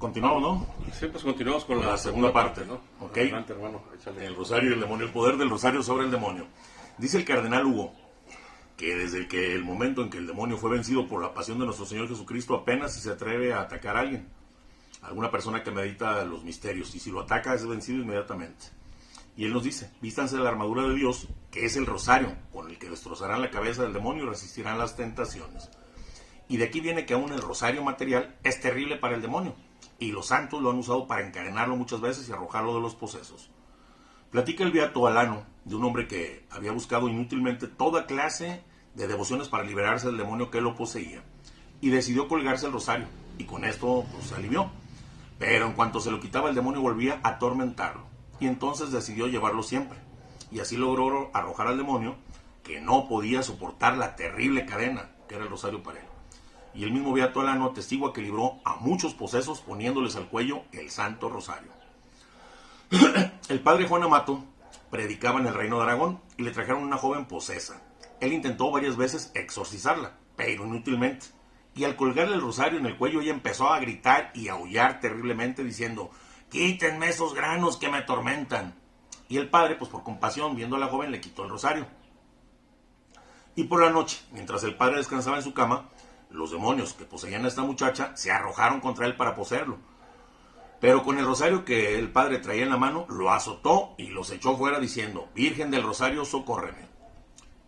Continuamos, ¿no? Sí, pues continuamos con la segunda parte, ¿no? Ok. Adelante, hermano, échale. El rosario y el demonio, el poder del rosario sobre el demonio. Dice el cardenal Hugo que desde el momento en que el demonio fue vencido por la pasión de nuestro Señor Jesucristo, apenas si se atreve a atacar a alguien, alguna persona que medita los misterios, y si lo ataca es vencido inmediatamente. Y él nos dice: vístanse de la armadura de Dios, que es el rosario, con el que destrozarán la cabeza del demonio y resistirán las tentaciones. Y de aquí viene que aún el rosario material es terrible para el demonio, y los santos lo han usado para encadenarlo muchas veces y arrojarlo de los posesos. Platica el beato Alano de un hombre que había buscado inútilmente toda clase de devociones para liberarse del demonio que lo poseía, y decidió colgarse el rosario, y con esto pues, se alivió. Pero en cuanto se lo quitaba, el demonio volvía a atormentarlo, y entonces decidió llevarlo siempre, y así logró arrojar al demonio, que no podía soportar la terrible cadena que era el rosario para él. Y el mismo beato Alano atestigua que libró a muchos posesos poniéndoles al cuello el santo rosario. El padre Juan Amato predicaba en el reino de Aragón y le trajeron una joven posesa. Él intentó varias veces exorcizarla, pero inútilmente. Y al colgarle el rosario en el cuello, ella empezó a gritar y a aullar terriblemente diciendo: quítenme esos granos que me atormentan. Y el padre, pues por compasión, viendo a la joven, le quitó el rosario. Y por la noche, mientras el padre descansaba en su cama, los demonios que poseían a esta muchacha se arrojaron contra él para poseerlo. Pero con el rosario que el padre traía en la mano, lo azotó y los echó fuera diciendo: Virgen del Rosario, socórreme.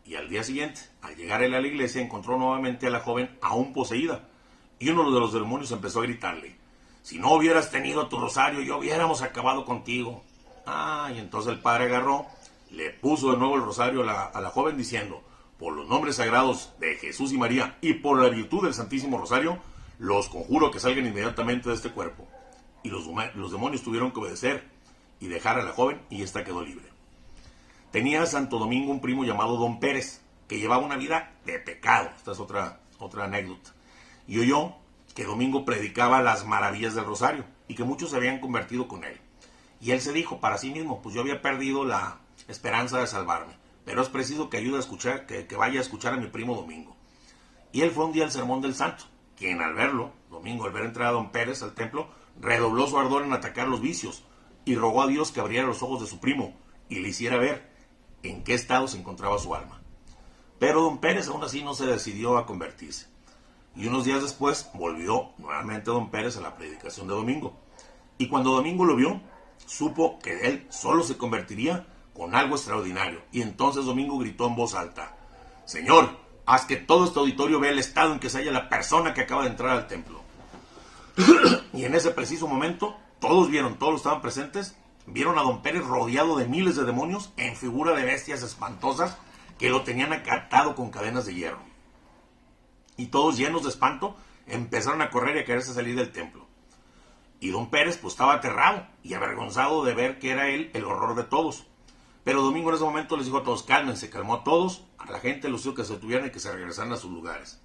Y al día siguiente, al llegar él a la iglesia, encontró nuevamente a la joven aún poseída. Y uno de los demonios empezó a gritarle: si no hubieras tenido tu rosario, ya hubiéramos acabado contigo. Y entonces el padre agarró, le puso de nuevo el rosario a la joven diciendo: por los nombres sagrados de Jesús y María y por la virtud del Santísimo Rosario, los conjuro que salgan inmediatamente de este cuerpo. Y los demonios tuvieron que obedecer y dejar a la joven, y ésta quedó libre. Tenía a Santo Domingo un primo llamado Don Pérez, que llevaba una vida de pecado. Esta es otra anécdota. Y oyó que Domingo predicaba las maravillas del rosario y que muchos se habían convertido con él. Y él se dijo para sí mismo: pues yo había perdido la esperanza de salvarme, pero es preciso que ayude a escuchar, que vaya a escuchar a mi primo Domingo. Y él fue un día al sermón del santo, quien al verlo, Domingo, al ver entrar a Don Pérez al templo, redobló su ardor en atacar los vicios y rogó a Dios que abriera los ojos de su primo y le hiciera ver en qué estado se encontraba su alma. Pero Don Pérez aún así no se decidió a convertirse. Y unos días después volvió nuevamente Don Pérez a la predicación de Domingo. Y cuando Domingo lo vio, supo que él solo se convertiría con algo extraordinario. Y entonces Domingo gritó en voz alta: Señor, haz que todo este auditorio vea el estado en que se halla la persona que acaba de entrar al templo. Y en ese preciso momento, todos los estaban presentes, vieron a Don Pérez rodeado de miles de demonios en figura de bestias espantosas que lo tenían acatado con cadenas de hierro. Y todos, llenos de espanto, empezaron a correr y a quererse salir del templo. Y Don Pérez pues estaba aterrado y avergonzado de ver que era él el horror de todos. Pero Domingo en ese momento les dijo a todos: cálmense. Calmó a todos, a la gente los hizo que se detuvieran y que se regresaran a sus lugares.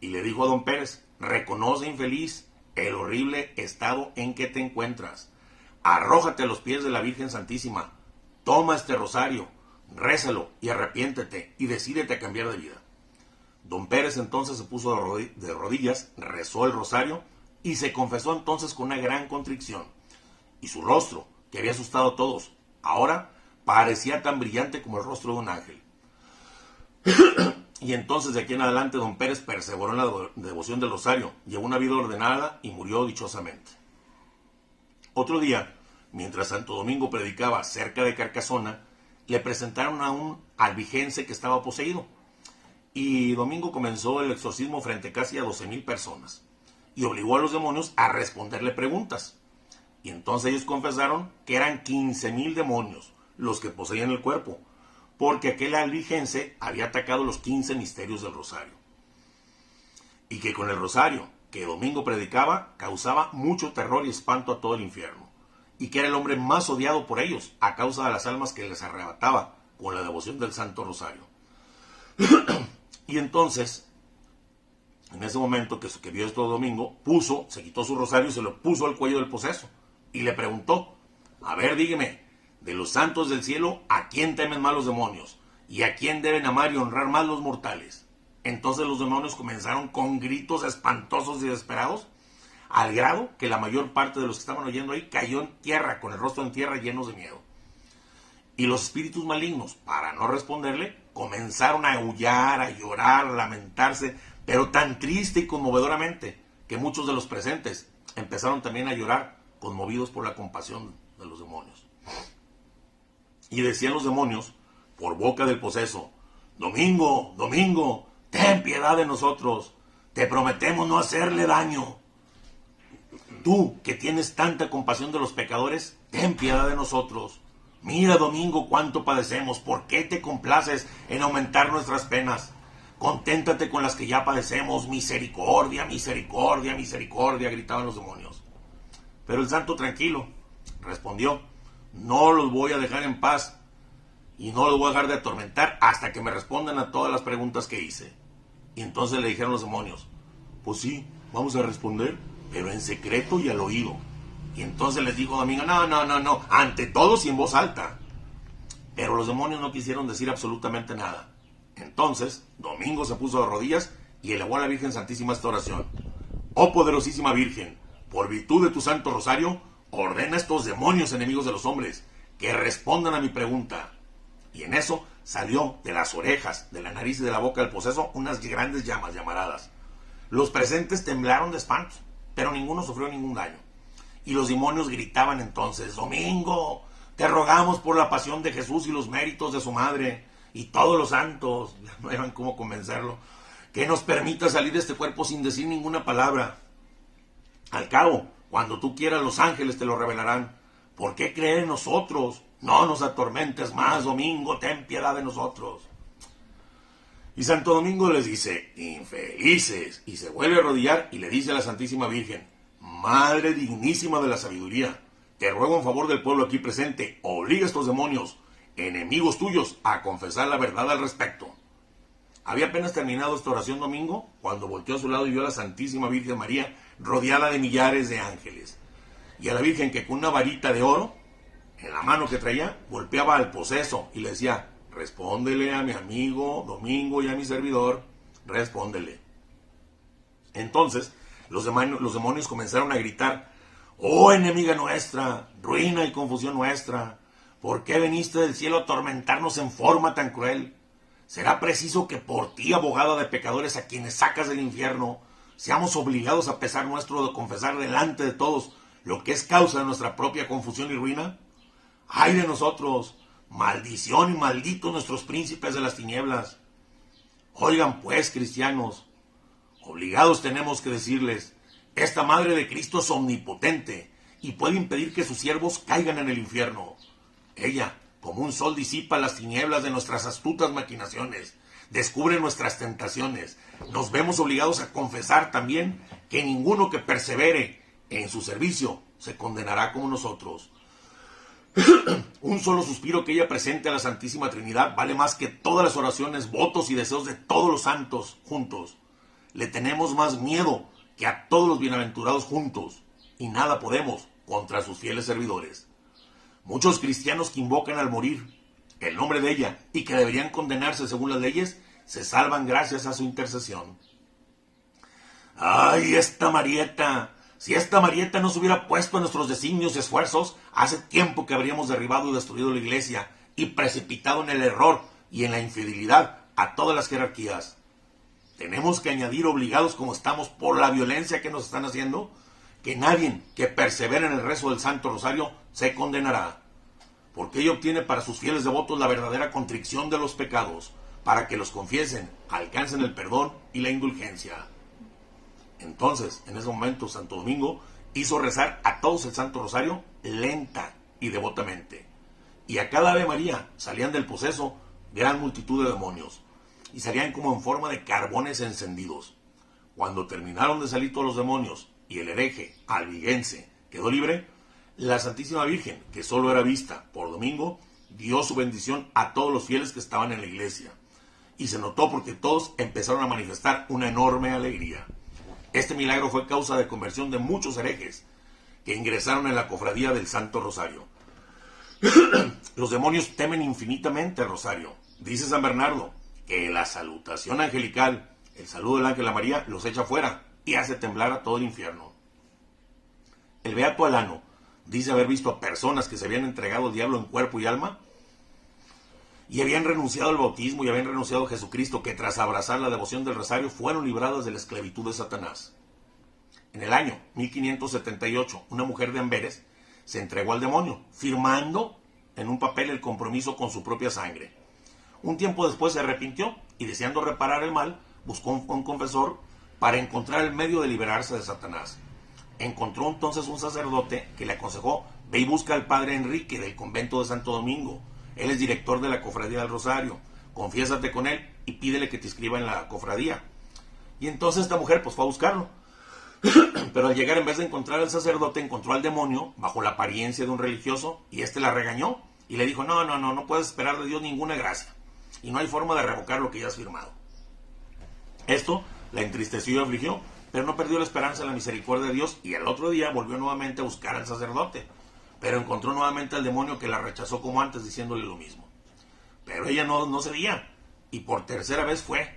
Y le dijo a Don Pérez: reconoce, infeliz, el horrible estado en que te encuentras. Arrójate a los pies de la Virgen Santísima, toma este rosario, rézalo y arrepiéntete y decídete a cambiar de vida. Don Pérez entonces se puso de rodillas, rezó el rosario y se confesó entonces con una gran contrición. Y su rostro, que había asustado a todos, ahora parecía tan brillante como el rostro de un ángel. Y entonces de aquí en adelante Don Pérez perseveró en la devoción del rosario, llevó una vida ordenada y murió dichosamente. Otro día, mientras Santo Domingo predicaba cerca de Carcasona, le presentaron a un albigense que estaba poseído. Y Domingo comenzó el exorcismo frente a casi a 12,000 personas y obligó a los demonios a responderle preguntas. Y entonces ellos confesaron que eran 15,000 demonios los que poseían el cuerpo, porque aquel albigense había atacado los 15 misterios del rosario. Y que con el rosario que Domingo predicaba causaba mucho terror y espanto a todo el infierno, y que era el hombre más odiado por ellos a causa de las almas que les arrebataba con la devoción del Santo Rosario. Y entonces, en ese momento que vio esto Domingo, se quitó su rosario y se lo puso al cuello del poseso, y le preguntó: a ver, dígame, de los santos del cielo, ¿a quién temen más los demonios? ¿Y a quién deben amar y honrar más los mortales? Entonces los demonios comenzaron con gritos espantosos y desesperados al grado que la mayor parte de los que estaban oyendo ahí cayó en tierra, con el rostro en tierra, llenos de miedo. Y los espíritus malignos, para no responderle, comenzaron a aullar, a llorar, a lamentarse, pero tan triste y conmovedoramente que muchos de los presentes empezaron también a llorar, conmovidos por la compasión de los demonios. Y decían los demonios, por boca del poseso: Domingo, Domingo, ten piedad de nosotros, te prometemos no hacerle daño. Tú, que tienes tanta compasión de los pecadores, ten piedad de nosotros. Mira, Domingo, cuánto padecemos. ¿Por qué te complaces en aumentar nuestras penas? Conténtate con las que ya padecemos. Misericordia, misericordia, misericordia, gritaban los demonios. Pero el santo, tranquilo, respondió: no los voy a dejar en paz y no los voy a dejar de atormentar hasta que me respondan a todas las preguntas que hice. Y entonces le dijeron los demonios: pues sí, vamos a responder, pero en secreto y al oído. Y entonces les dijo Domingo: no, ante todos y en voz alta. Pero los demonios no quisieron decir absolutamente nada. Entonces Domingo se puso de rodillas y elevó a la Virgen Santísima esta oración: oh poderosísima Virgen, por virtud de tu santo rosario, ordena a estos demonios enemigos de los hombres que respondan a mi pregunta. Y en eso salió de las orejas, de la nariz y de la boca del poseso unas grandes llamas llamaradas. Los presentes temblaron de espanto, pero ninguno sufrió ningún daño. Y los demonios gritaban entonces: Domingo, te rogamos por la pasión de Jesús y los méritos de su madre y todos los santos, no eran cómo convencerlo, que nos permita salir de este cuerpo sin decir ninguna palabra. Al cabo, cuando tú quieras, los ángeles te lo revelarán. ¿Por qué creer en nosotros? No nos atormentes más, Domingo, ten piedad de nosotros. Y Santo Domingo les dice: infelices, y se vuelve a arrodillar y le dice a la Santísima Virgen: Madre dignísima de la sabiduría, te ruego en favor del pueblo aquí presente, obliga a estos demonios, enemigos tuyos, a confesar la verdad al respecto. Había apenas terminado esta oración Domingo cuando volteó a su lado y vio a la Santísima Virgen María rodeada de millares de ángeles, y a la Virgen que con una varita de oro en la mano que traía golpeaba al poseso y le decía: respóndele a mi amigo Domingo y a mi servidor, respóndele. Entonces los demonios comenzaron a gritar: oh enemiga nuestra, ruina y confusión nuestra, ¿por qué veniste del cielo a atormentarnos en forma tan cruel? Será preciso que por ti, abogada de pecadores a quienes sacas del infierno, seamos obligados a pesar nuestro de confesar delante de todos lo que es causa de nuestra propia confusión y ruina. ¡Ay de nosotros! ¡Maldición y malditos nuestros príncipes de las tinieblas! Oigan pues, cristianos, obligados tenemos que decirles: esta Madre de Cristo es omnipotente y puede impedir que sus siervos caigan en el infierno. Ella, como un sol, disipa las tinieblas de nuestras astutas maquinaciones, descubre nuestras tentaciones. Nos vemos obligados a confesar también que ninguno que persevere en su servicio se condenará como nosotros. Un solo suspiro que ella presente a la Santísima Trinidad vale más que todas las oraciones, votos y deseos de todos los santos juntos. Le tenemos más miedo que a todos los bienaventurados juntos, y nada podemos contra sus fieles servidores. Muchos cristianos que invocan al morir el nombre de ella y que deberían condenarse según las leyes, se salvan gracias a su intercesión. ¡Ay, esta Marieta! Si esta Marieta no se hubiera puesto en nuestros designios y esfuerzos, hace tiempo que habríamos derribado y destruido la iglesia y precipitado en el error y en la infidelidad a todas las jerarquías. Tenemos que añadir, obligados como estamos por la violencia que nos están haciendo, que nadie que persevere en el rezo del Santo Rosario se condenará, porque ella obtiene para sus fieles devotos la verdadera contrición de los pecados, para que los confiesen, alcancen el perdón y la indulgencia. Entonces, en ese momento, Santo Domingo hizo rezar a todos el Santo Rosario lenta y devotamente, y a cada Ave María salían del poseso gran multitud de demonios, y salían como en forma de carbones encendidos. Cuando terminaron de salir todos los demonios y el hereje albigense quedó libre, la Santísima Virgen, que solo era vista por Domingo, dio su bendición a todos los fieles que estaban en la iglesia, y se notó porque todos empezaron a manifestar una enorme alegría. Este milagro fue causa de conversión de muchos herejes que ingresaron en la cofradía del Santo Rosario. Los demonios temen infinitamente el rosario. Dice San Bernardo que la salutación angelical, el saludo del ángel a María, los echa fuera y hace temblar a todo el infierno. El beato Alano dice haber visto a personas que se habían entregado al diablo en cuerpo y alma y habían renunciado al bautismo y habían renunciado a Jesucristo, que tras abrazar la devoción del rosario fueron libradas de la esclavitud de Satanás. En el año 1578, una mujer de Amberes se entregó al demonio, firmando en un papel el compromiso con su propia sangre. Un tiempo después se arrepintió y, deseando reparar el mal, buscó un confesor para encontrar el medio de liberarse de Satanás. Encontró entonces un sacerdote que le aconsejó: ve y busca al padre Enrique del convento de Santo Domingo. Él es director de la cofradía del Rosario. Confiésate con él y pídele que te inscriba en la cofradía. Y entonces esta mujer pues fue a buscarlo. Pero al llegar, en vez de encontrar al sacerdote, encontró al demonio bajo la apariencia de un religioso, y este la regañó y le dijo: no puedes esperar de Dios ninguna gracia y no hay forma de revocar lo que ya has firmado. Esto la entristeció y afligió, pero no perdió la esperanza en la misericordia de Dios, y al otro día volvió nuevamente a buscar al sacerdote, pero encontró nuevamente al demonio, que la rechazó como antes, diciéndole lo mismo. Pero ella no cedía, y por tercera vez fue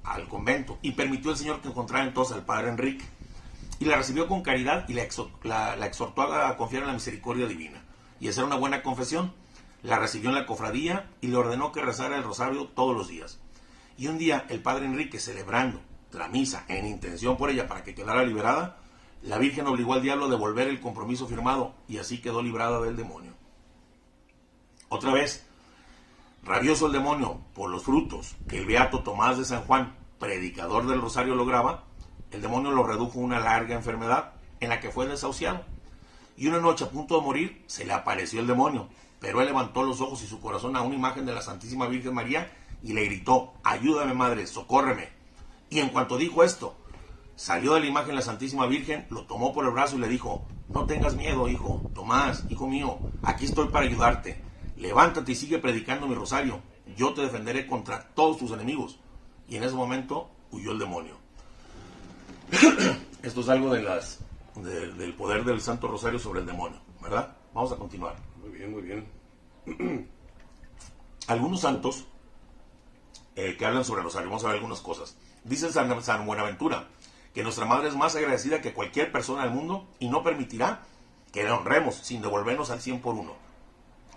al convento y permitió al Señor que encontrara entonces al padre Enrique, y la recibió con caridad y la exhortó a confiar en la misericordia divina y hacer una buena confesión. La recibió en la cofradía y le ordenó que rezara el rosario todos los días. Y un día el padre Enrique, celebrando la misa en intención por ella para que quedara liberada, la Virgen obligó al diablo a devolver el compromiso firmado, y así quedó librada del demonio. Otra vez, rabioso el demonio por los frutos que el beato Tomás de San Juan, predicador del rosario, lograba, el demonio lo redujo a una larga enfermedad en la que fue desahuciado. Y una noche, a punto de morir, se le apareció el demonio, pero él levantó los ojos y su corazón a una imagen de la Santísima Virgen María y le gritó: ayúdame, madre, socórreme. Y en cuanto dijo esto, salió de la imagen la Santísima Virgen, lo tomó por el brazo y le dijo: no tengas miedo, hijo Tomás, hijo mío, aquí estoy para ayudarte. Levántate y sigue predicando mi rosario, yo te defenderé contra todos tus enemigos. Y en ese momento huyó el demonio. Esto es algo del poder del Santo Rosario sobre el demonio, ¿verdad? Vamos a continuar. Muy bien, muy bien. Algunos santos que hablan sobre el rosario, vamos a ver algunas cosas. Dice San Buenaventura que nuestra madre es más agradecida que cualquier persona del mundo y no permitirá que le honremos sin devolvernos al 100 por uno.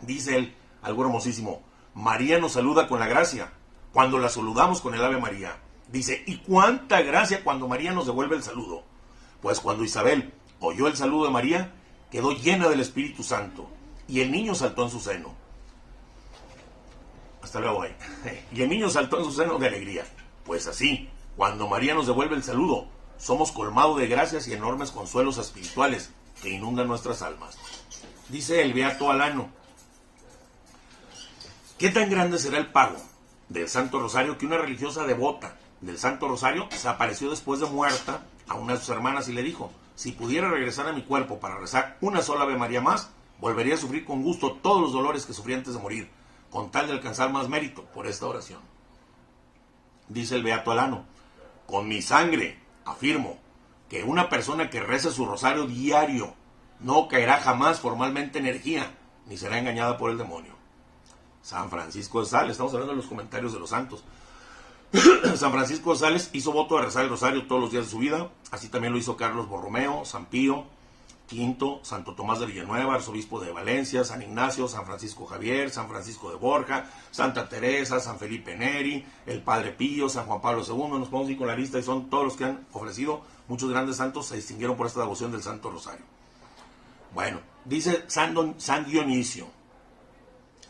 Dice él algo hermosísimo: María nos saluda con la gracia cuando la saludamos con el Ave María. Dice: y cuánta gracia cuando María nos devuelve el saludo. Pues cuando Isabel oyó el saludo de María, quedó llena del Espíritu Santo, y el niño saltó en su seno. Hasta luego ahí. Y el niño saltó en su seno de alegría. Pues así, cuando María nos devuelve el saludo, somos colmados de gracias y enormes consuelos espirituales que inundan nuestras almas. Dice el beato Alano: ¿qué tan grande será el pago del Santo Rosario que una religiosa devota del Santo Rosario se apareció después de muerta a una de sus hermanas y le dijo: si pudiera regresar a mi cuerpo para rezar una sola Ave María más, volvería a sufrir con gusto todos los dolores que sufrí antes de morir, con tal de alcanzar más mérito por esta oración? Dice el beato Alano: con mi sangre afirmo que una persona que rece su rosario diario no caerá jamás formalmente en herejía, ni será engañada por el demonio. San Francisco de Sales, estamos hablando de los comentarios de los santos. San Francisco de Sales hizo voto de rezar el rosario todos los días de su vida. Así también lo hizo Carlos Borromeo, San Pío V, Santo Tomás de Villanueva, arzobispo de Valencia, San Ignacio, San Francisco Javier, San Francisco de Borja, Santa Teresa, San Felipe Neri, el Padre Pío, San Juan Pablo II. Nos podemos ir con la lista y son todos los que han ofrecido. Muchos grandes santos se distinguieron por esta devoción del Santo Rosario. Bueno, dice San Dionisio: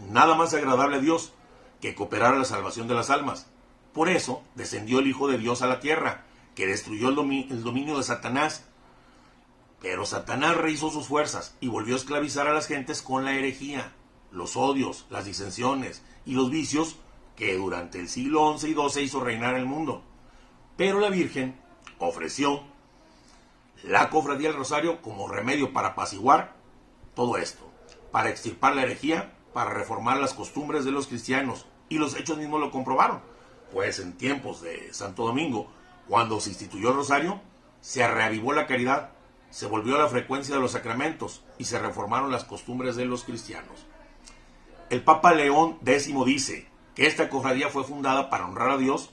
nada más agradable a Dios que cooperar a la salvación de las almas. Por eso descendió el Hijo de Dios a la tierra, que destruyó el dominio de Satanás. Pero Satanás rehizo sus fuerzas y volvió a esclavizar a las gentes con la herejía, los odios, las disensiones y los vicios que durante el siglo XI y XII hizo reinar el mundo. Pero la Virgen ofreció la cofradía del Rosario como remedio para apaciguar todo esto, para extirpar la herejía, para reformar las costumbres de los cristianos, y los hechos mismos lo comprobaron. Pues en tiempos de Santo Domingo, cuando se instituyó el rosario, se reavivó la caridad, se volvió a la frecuencia de los sacramentos y se reformaron las costumbres de los cristianos. El Papa León X dice que esta cofradía fue fundada para honrar a Dios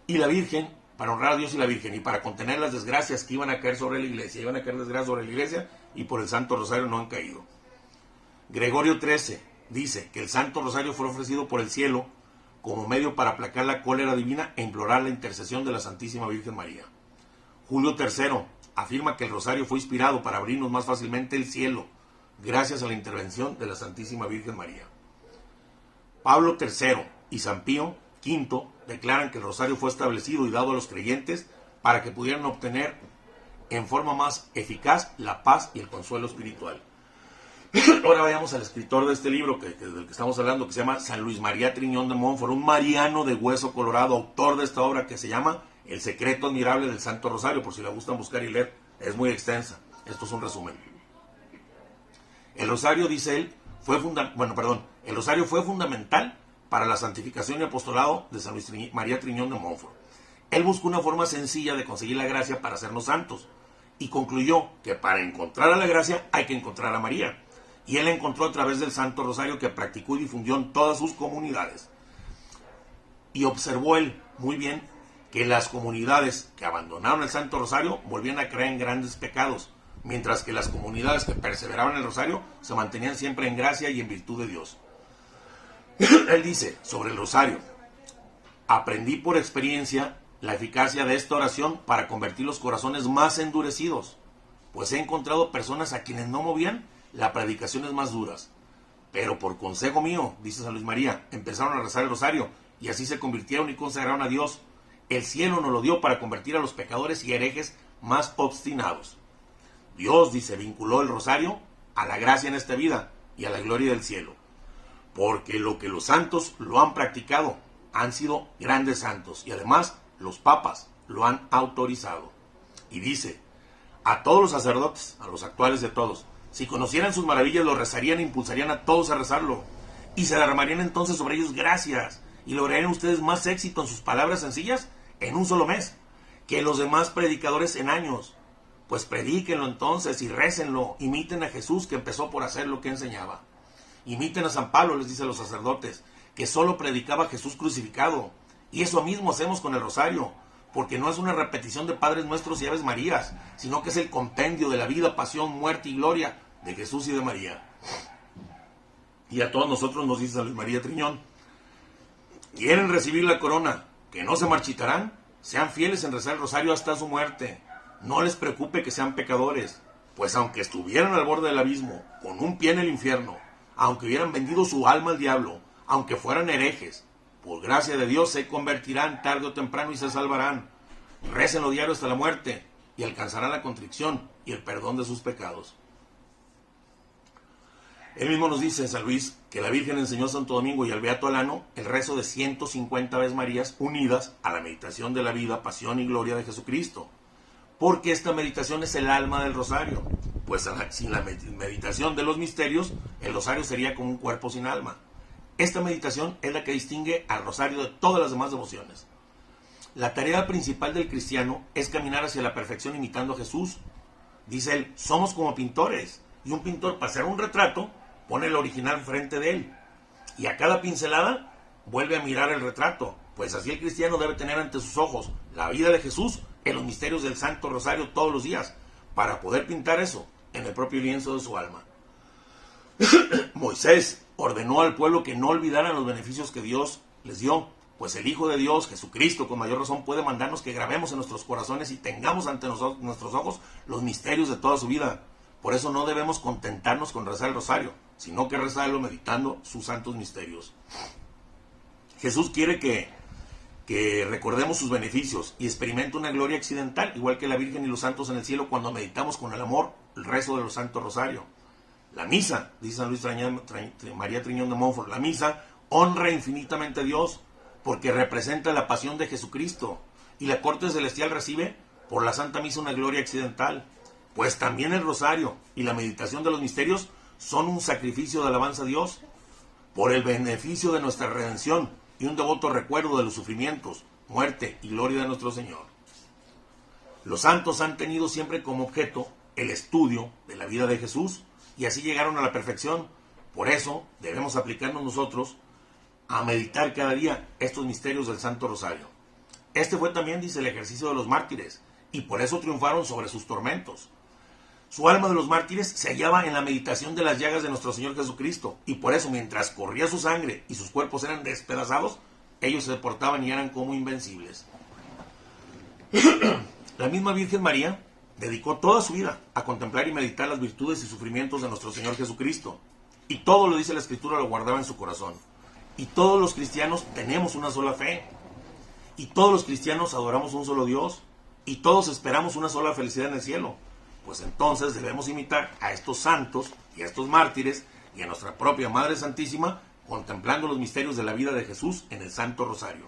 y la Virgen para honrar a Dios y la Virgen y para contener las desgracias que iban a caer sobre la iglesia. Iban a caer desgracias sobre la iglesia y por el Santo Rosario no han caído. Gregorio XIII dice que el Santo Rosario fue ofrecido por el cielo como medio para aplacar la cólera divina e implorar la intercesión de la Santísima Virgen María. Julio III afirma que el Rosario fue inspirado para abrirnos más fácilmente el cielo, gracias a la intervención de la Santísima Virgen María. Pablo III y San Pío V declaran que el Rosario fue establecido y dado a los creyentes para que pudieran obtener en forma más eficaz la paz y el consuelo espiritual. Ahora vayamos al escritor de este libro del que estamos hablando, que se llama San Luis María Triñón de Montfort, un mariano de hueso colorado, autor de esta obra que se llama El secreto admirable del Santo Rosario, por si la gustan buscar y leer, es muy extensa. Esto es un resumen. El Rosario, dice él, el Rosario fue fundamental para la santificación y apostolado de San Luis María Triñón de Montfort. Él buscó una forma sencilla de conseguir la gracia para hacernos santos y concluyó que para encontrar a la gracia hay que encontrar a María. Y él la encontró a través del Santo Rosario que practicó y difundió en todas sus comunidades. Y observó él muy bien que las comunidades que abandonaron el Santo Rosario volvían a caer en grandes pecados, mientras que las comunidades que perseveraban en el Rosario se mantenían siempre en gracia y en virtud de Dios. Él dice sobre el Rosario: aprendí por experiencia la eficacia de esta oración para convertir los corazones más endurecidos, pues he encontrado personas a quienes no movían las predicaciones más duras, pero por consejo mío, dice San Luis María, empezaron a rezar el Rosario y así se convirtieron y consagraron a Dios. El cielo nos lo dio para convertir a los pecadores y herejes más obstinados. Dios, dice, vinculó el Rosario a la gracia en esta vida y a la gloria del cielo, porque lo que los santos lo han practicado han sido grandes santos y además los papas lo han autorizado. Y dice, a todos los sacerdotes, a los actuales de todos, si conocieran sus maravillas, lo rezarían e impulsarían a todos a rezarlo. Y se derramarían entonces sobre ellos gracias. Y lograrían ustedes más éxito en sus palabras sencillas en un solo mes que los demás predicadores en años. Pues predíquenlo entonces y récenlo. Imiten a Jesús, que empezó por hacer lo que enseñaba. Imiten a San Pablo, les dice a los sacerdotes, que solo predicaba a Jesús crucificado. Y eso mismo hacemos con el Rosario, porque no es una repetición de Padres Nuestros y Aves Marías, sino que es el compendio de la vida, pasión, muerte y gloria de Jesús y de María. Y a todos nosotros nos dice San Luis María Triñón: ¿quieren recibir la corona, que no se marchitarán? Sean fieles en rezar el Rosario hasta su muerte. No les preocupe que sean pecadores, pues aunque estuvieran al borde del abismo, con un pie en el infierno, aunque hubieran vendido su alma al diablo, aunque fueran herejes, por gracia de Dios se convertirán tarde o temprano y se salvarán. Récenlo diario hasta la muerte y alcanzarán la contrición y el perdón de sus pecados. Él mismo nos dice, San Luis, que la Virgen enseñó a Santo Domingo y al Beato Alano el rezo de 150 Aves Marías unidas a la meditación de la vida, pasión y gloria de Jesucristo. Porque esta meditación es el alma del Rosario. Pues sin la meditación de los misterios, el Rosario sería como un cuerpo sin alma. Esta meditación es la que distingue al Rosario de todas las demás devociones. La tarea principal del cristiano es caminar hacia la perfección imitando a Jesús. Dice él, somos como pintores, y un pintor para hacer un retrato pone el original frente de él, y a cada pincelada vuelve a mirar el retrato. Pues así el cristiano debe tener ante sus ojos la vida de Jesús en los misterios del Santo Rosario todos los días, para poder pintar eso en el propio lienzo de su alma. Moisés ordenó al pueblo que no olvidaran los beneficios que Dios les dio, pues el Hijo de Dios, Jesucristo, con mayor razón puede mandarnos que grabemos en nuestros corazones y tengamos ante nuestros ojos los misterios de toda su vida. Por eso no debemos contentarnos con rezar el Rosario, sino que rezarlo meditando sus santos misterios. Jesús quiere que recordemos sus beneficios y experimente una gloria accidental, igual que la Virgen y los santos en el cielo, cuando meditamos con el amor el rezo de los Santos Rosario. La misa, dice San Luis María Triñón de Montfort, la misa honra infinitamente a Dios porque representa la pasión de Jesucristo, y la corte celestial recibe por la Santa Misa una gloria accidental. Pues también el Rosario y la meditación de los misterios son un sacrificio de alabanza a Dios por el beneficio de nuestra redención y un devoto recuerdo de los sufrimientos, muerte y gloria de nuestro Señor. Los santos han tenido siempre como objeto el estudio de la vida de Jesús y así llegaron a la perfección. Por eso debemos aplicarnos nosotros a meditar cada día estos misterios del Santo Rosario. Este fue también, dice, el ejercicio de los mártires, y por eso triunfaron sobre sus tormentos. Su alma de los mártires se hallaba en la meditación de las llagas de nuestro Señor Jesucristo, y por eso mientras corría su sangre y sus cuerpos eran despedazados, ellos se portaban y eran como invencibles. La misma Virgen María dedicó toda su vida a contemplar y meditar las virtudes y sufrimientos de nuestro Señor Jesucristo, y todo lo dice la Escritura lo guardaba en su corazón. Y todos los cristianos tenemos una sola fe, y todos los cristianos adoramos un solo Dios, y todos esperamos una sola felicidad en el cielo. Pues entonces debemos imitar a estos santos y a estos mártires y a nuestra propia Madre Santísima, contemplando los misterios de la vida de Jesús en el Santo Rosario.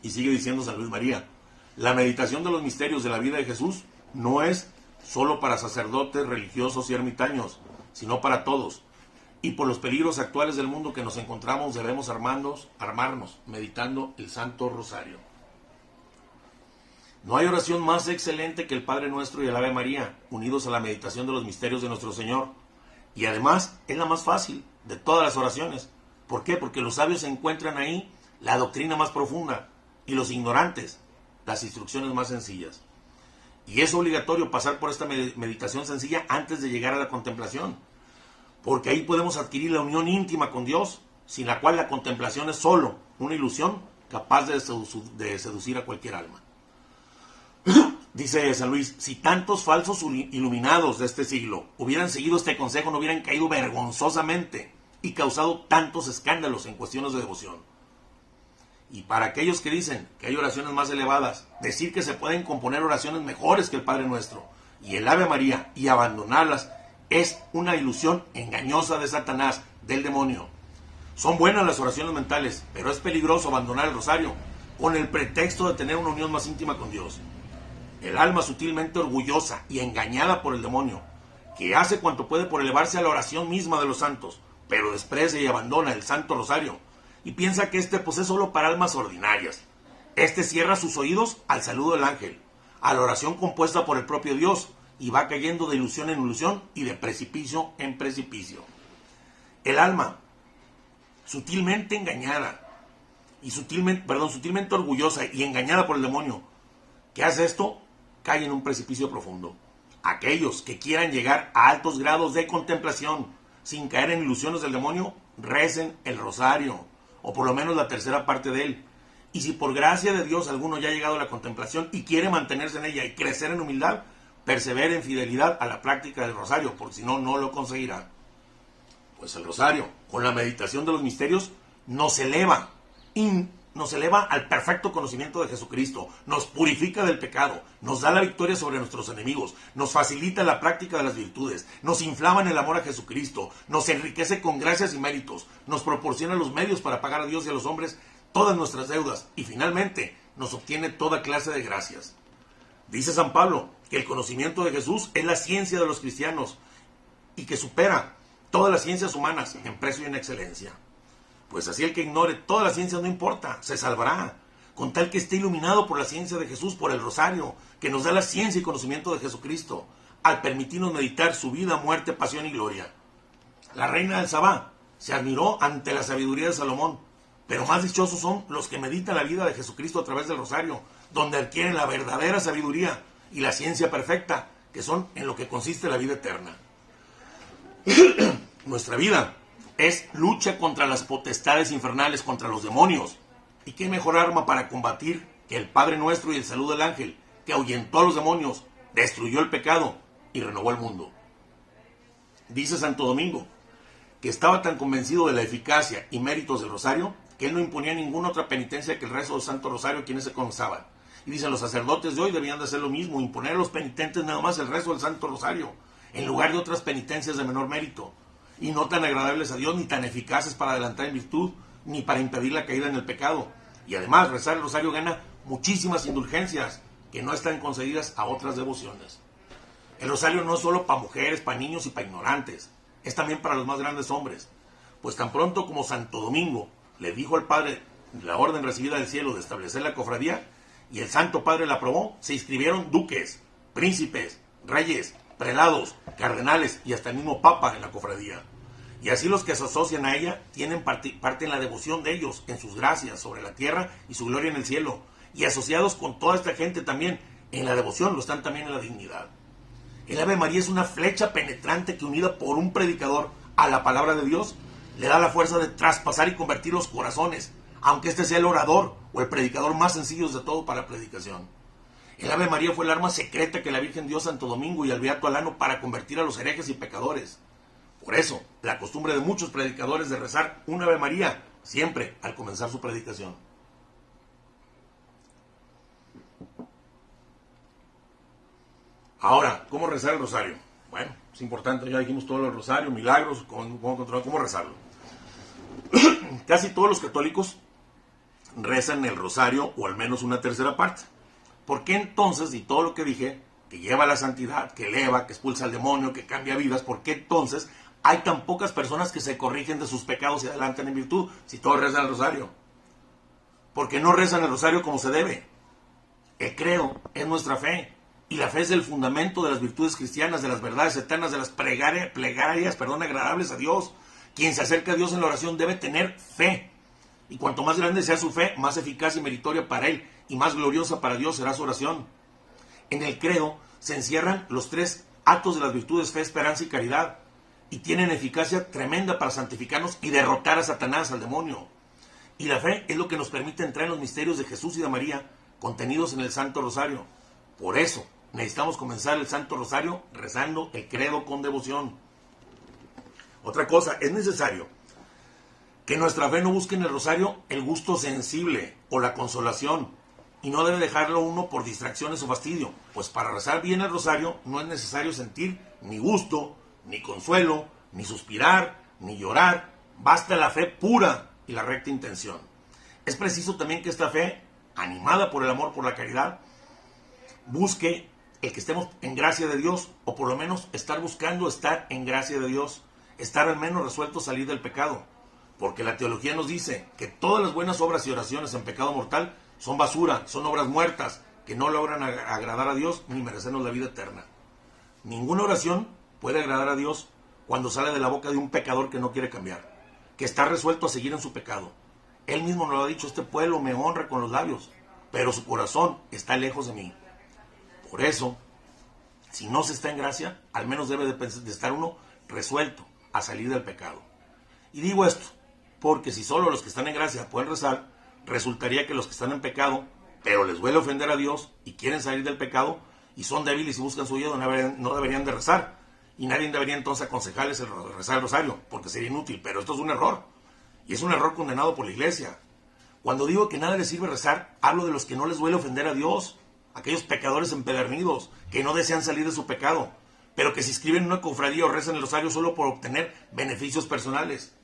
Y sigue diciendo San Luis María, la meditación de los misterios de la vida de Jesús no es solo para sacerdotes, religiosos y ermitaños, sino para todos. Y por los peligros actuales del mundo que nos encontramos debemos armarnos meditando el Santo Rosario. No hay oración más excelente que el Padre Nuestro y el Ave María, unidos a la meditación de los misterios de nuestro Señor. Y además es la más fácil de todas las oraciones. ¿Por qué? Porque los sabios encuentran ahí la doctrina más profunda y los ignorantes las instrucciones más sencillas. Y es obligatorio pasar por esta meditación sencilla antes de llegar a la contemplación, porque ahí podemos adquirir la unión íntima con Dios, sin la cual la contemplación es solo una ilusión capaz de seducir a cualquier alma. Dice San Luis, si tantos falsos iluminados de este siglo hubieran seguido este consejo, no hubieran caído vergonzosamente y causado tantos escándalos en cuestiones de devoción. Y para aquellos que dicen que hay oraciones más elevadas, decir que se pueden componer oraciones mejores que el Padre Nuestro y el Ave María y abandonarlas es una ilusión engañosa de Satanás, del demonio. Son buenas las oraciones mentales, pero es peligroso abandonar el rosario con el pretexto de tener una unión más íntima con Dios. El alma sutilmente orgullosa y engañada por el demonio, que hace cuanto puede por elevarse a la oración misma de los santos, pero desprecia y abandona el Santo Rosario, y piensa que este pues es solo para almas ordinarias. Este cierra sus oídos al saludo del ángel, a la oración compuesta por el propio Dios, y va cayendo de ilusión en ilusión y de precipicio en precipicio. El alma, sutilmente engañada, sutilmente orgullosa y engañada por el demonio, que hace esto, cae en un precipicio profundo. Aquellos que quieran llegar a altos grados de contemplación, sin caer en ilusiones del demonio, recen el rosario, o por lo menos la tercera parte de él. Y si por gracia de Dios alguno ya ha llegado a la contemplación y quiere mantenerse en ella y crecer en humildad, persevere en fidelidad a la práctica del rosario, porque si no, no lo conseguirá. Pues el rosario, con la meditación de los misterios, nos eleva al perfecto conocimiento de Jesucristo, nos purifica del pecado, nos da la victoria sobre nuestros enemigos, nos facilita la práctica de las virtudes, nos inflama en el amor a Jesucristo, nos enriquece con gracias y méritos, nos proporciona los medios para pagar a Dios y a los hombres todas nuestras deudas y finalmente nos obtiene toda clase de gracias. Dice San Pablo que el conocimiento de Jesús es la ciencia de los cristianos y que supera todas las ciencias humanas en precio y en excelencia. Pues así el que ignore todas las ciencias no importa, se salvará, con tal que esté iluminado por la ciencia de Jesús, por el rosario, que nos da la ciencia y conocimiento de Jesucristo, al permitirnos meditar su vida, muerte, pasión y gloria. La reina del Sabá se admiró ante la sabiduría de Salomón, pero más dichosos son los que meditan la vida de Jesucristo a través del rosario, donde adquieren la verdadera sabiduría y la ciencia perfecta, que son en lo que consiste la vida eterna. Nuestra vida es lucha contra las potestades infernales, contra los demonios. ¿Y qué mejor arma para combatir que el Padre Nuestro y el saludo del ángel, que ahuyentó a los demonios, destruyó el pecado y renovó el mundo? Dice Santo Domingo que estaba tan convencido de la eficacia y méritos del rosario que él no imponía ninguna otra penitencia que el rezo del Santo Rosario a quienes se confesaban. Y dicen, los sacerdotes de hoy debían de hacer lo mismo, imponer a los penitentes nada más el rezo del Santo Rosario, en lugar de otras penitencias de menor mérito, y no tan agradables a Dios, ni tan eficaces para adelantar en virtud, ni para impedir la caída en el pecado. Y además, rezar el rosario gana muchísimas indulgencias que no están concedidas a otras devociones. El rosario no es solo para mujeres, para niños y para ignorantes, es también para los más grandes hombres. Pues tan pronto como Santo Domingo le dijo al Padre la orden recibida del cielo de establecer la cofradía, y el Santo Padre la aprobó, se inscribieron duques, príncipes, reyes, prelados, cardenales y hasta el mismo Papa en la cofradía. Y así los que se asocian a ella tienen parte en la devoción de ellos, en sus gracias sobre la tierra y su gloria en el cielo, y asociados con toda esta gente también en la devoción, lo están también en la dignidad. El Ave María es una flecha penetrante que, unida por un predicador a la palabra de Dios, le da la fuerza de traspasar y convertir los corazones, aunque este sea el orador o el predicador más sencillo de todo para la predicación. El Ave María fue el arma secreta que la Virgen dio a Santo Domingo y al Beato Alano para convertir a los herejes y pecadores. Por eso, la costumbre de muchos predicadores de rezar un Ave María siempre al comenzar su predicación. Ahora, ¿cómo rezar el rosario? Bueno, es importante, ya dijimos todo el rosario, milagros, cómo rezarlo. Casi todos los católicos rezan el rosario o al menos una tercera parte. ¿Por qué entonces, y todo lo que dije, que lleva a la santidad, que eleva, que expulsa al demonio, que cambia vidas, por qué entonces hay tan pocas personas que se corrigen de sus pecados y adelantan en virtud si todos rezan el rosario? Porque no rezan el rosario como se debe. El credo es nuestra fe. Y la fe es el fundamento de las virtudes cristianas, de las verdades eternas, de las plegarias, agradables a Dios. Quien se acerca a Dios en la oración debe tener fe. Y cuanto más grande sea su fe, más eficaz y meritoria para Él y más gloriosa para Dios será su oración. En el credo se encierran los tres actos de las virtudes: fe, esperanza y caridad. Y tienen eficacia tremenda para santificarnos y derrotar a Satanás, al demonio. Y la fe es lo que nos permite entrar en los misterios de Jesús y de María contenidos en el Santo Rosario. Por eso necesitamos comenzar el Santo Rosario rezando el credo con devoción. Otra cosa, es necesario que nuestra fe no busque en el rosario el gusto sensible o la consolación, y no debe dejarlo uno por distracciones o fastidio, pues para rezar bien el rosario no es necesario sentir ni gusto, ni consuelo, ni suspirar, ni llorar. Basta la fe pura y la recta intención. Es preciso también que esta fe, animada por el amor, por la caridad, busque el que estemos en gracia de Dios, o por lo menos estar buscando estar en gracia de Dios, estar al menos resuelto a salir del pecado, porque la teología nos dice que todas las buenas obras y oraciones en pecado mortal son basura, son obras muertas, que no logran agradar a Dios ni merecernos la vida eterna. Ninguna oración puede agradar a Dios cuando sale de la boca de un pecador que no quiere cambiar, que está resuelto a seguir en su pecado. Él mismo nos lo ha dicho: este pueblo me honra con los labios, pero su corazón está lejos de mí. Por eso, si no se está en gracia, al menos debe de estar uno resuelto a salir del pecado. Y digo esto porque si solo los que están en gracia pueden rezar, resultaría que los que están en pecado, pero les duele ofender a Dios y quieren salir del pecado y son débiles y buscan su ayuda, no deberían de rezar. Y nadie debería entonces aconsejarles rezar el rosario, porque sería inútil. Pero esto es un error, y es un error condenado por la Iglesia. Cuando digo que nada les sirve rezar, hablo de los que no les duele ofender a Dios, aquellos pecadores empedernidos que no desean salir de su pecado, pero que se inscriben en una cofradía o rezan el rosario solo por obtener beneficios personales.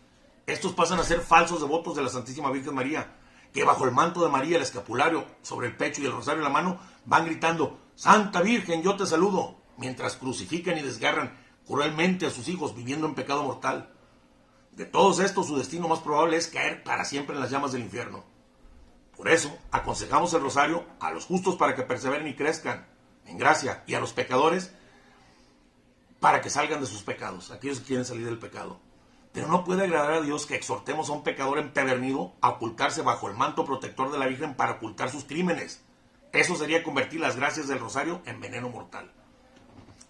Estos pasan a ser falsos devotos de la Santísima Virgen María, que bajo el manto de María, el escapulario sobre el pecho y el rosario en la mano, van gritando: Santa Virgen, yo te saludo, mientras crucifican y desgarran cruelmente a sus hijos viviendo en pecado mortal. De todos estos, su destino más probable es caer para siempre en las llamas del infierno. Por eso, aconsejamos el rosario a los justos para que perseveren y crezcan en gracia, y a los pecadores para que salgan de sus pecados, aquellos que quieren salir del pecado. Pero no puede agradar a Dios que exhortemos a un pecador empedernido a ocultarse bajo el manto protector de la Virgen para ocultar sus crímenes. Eso sería convertir las gracias del rosario en veneno mortal.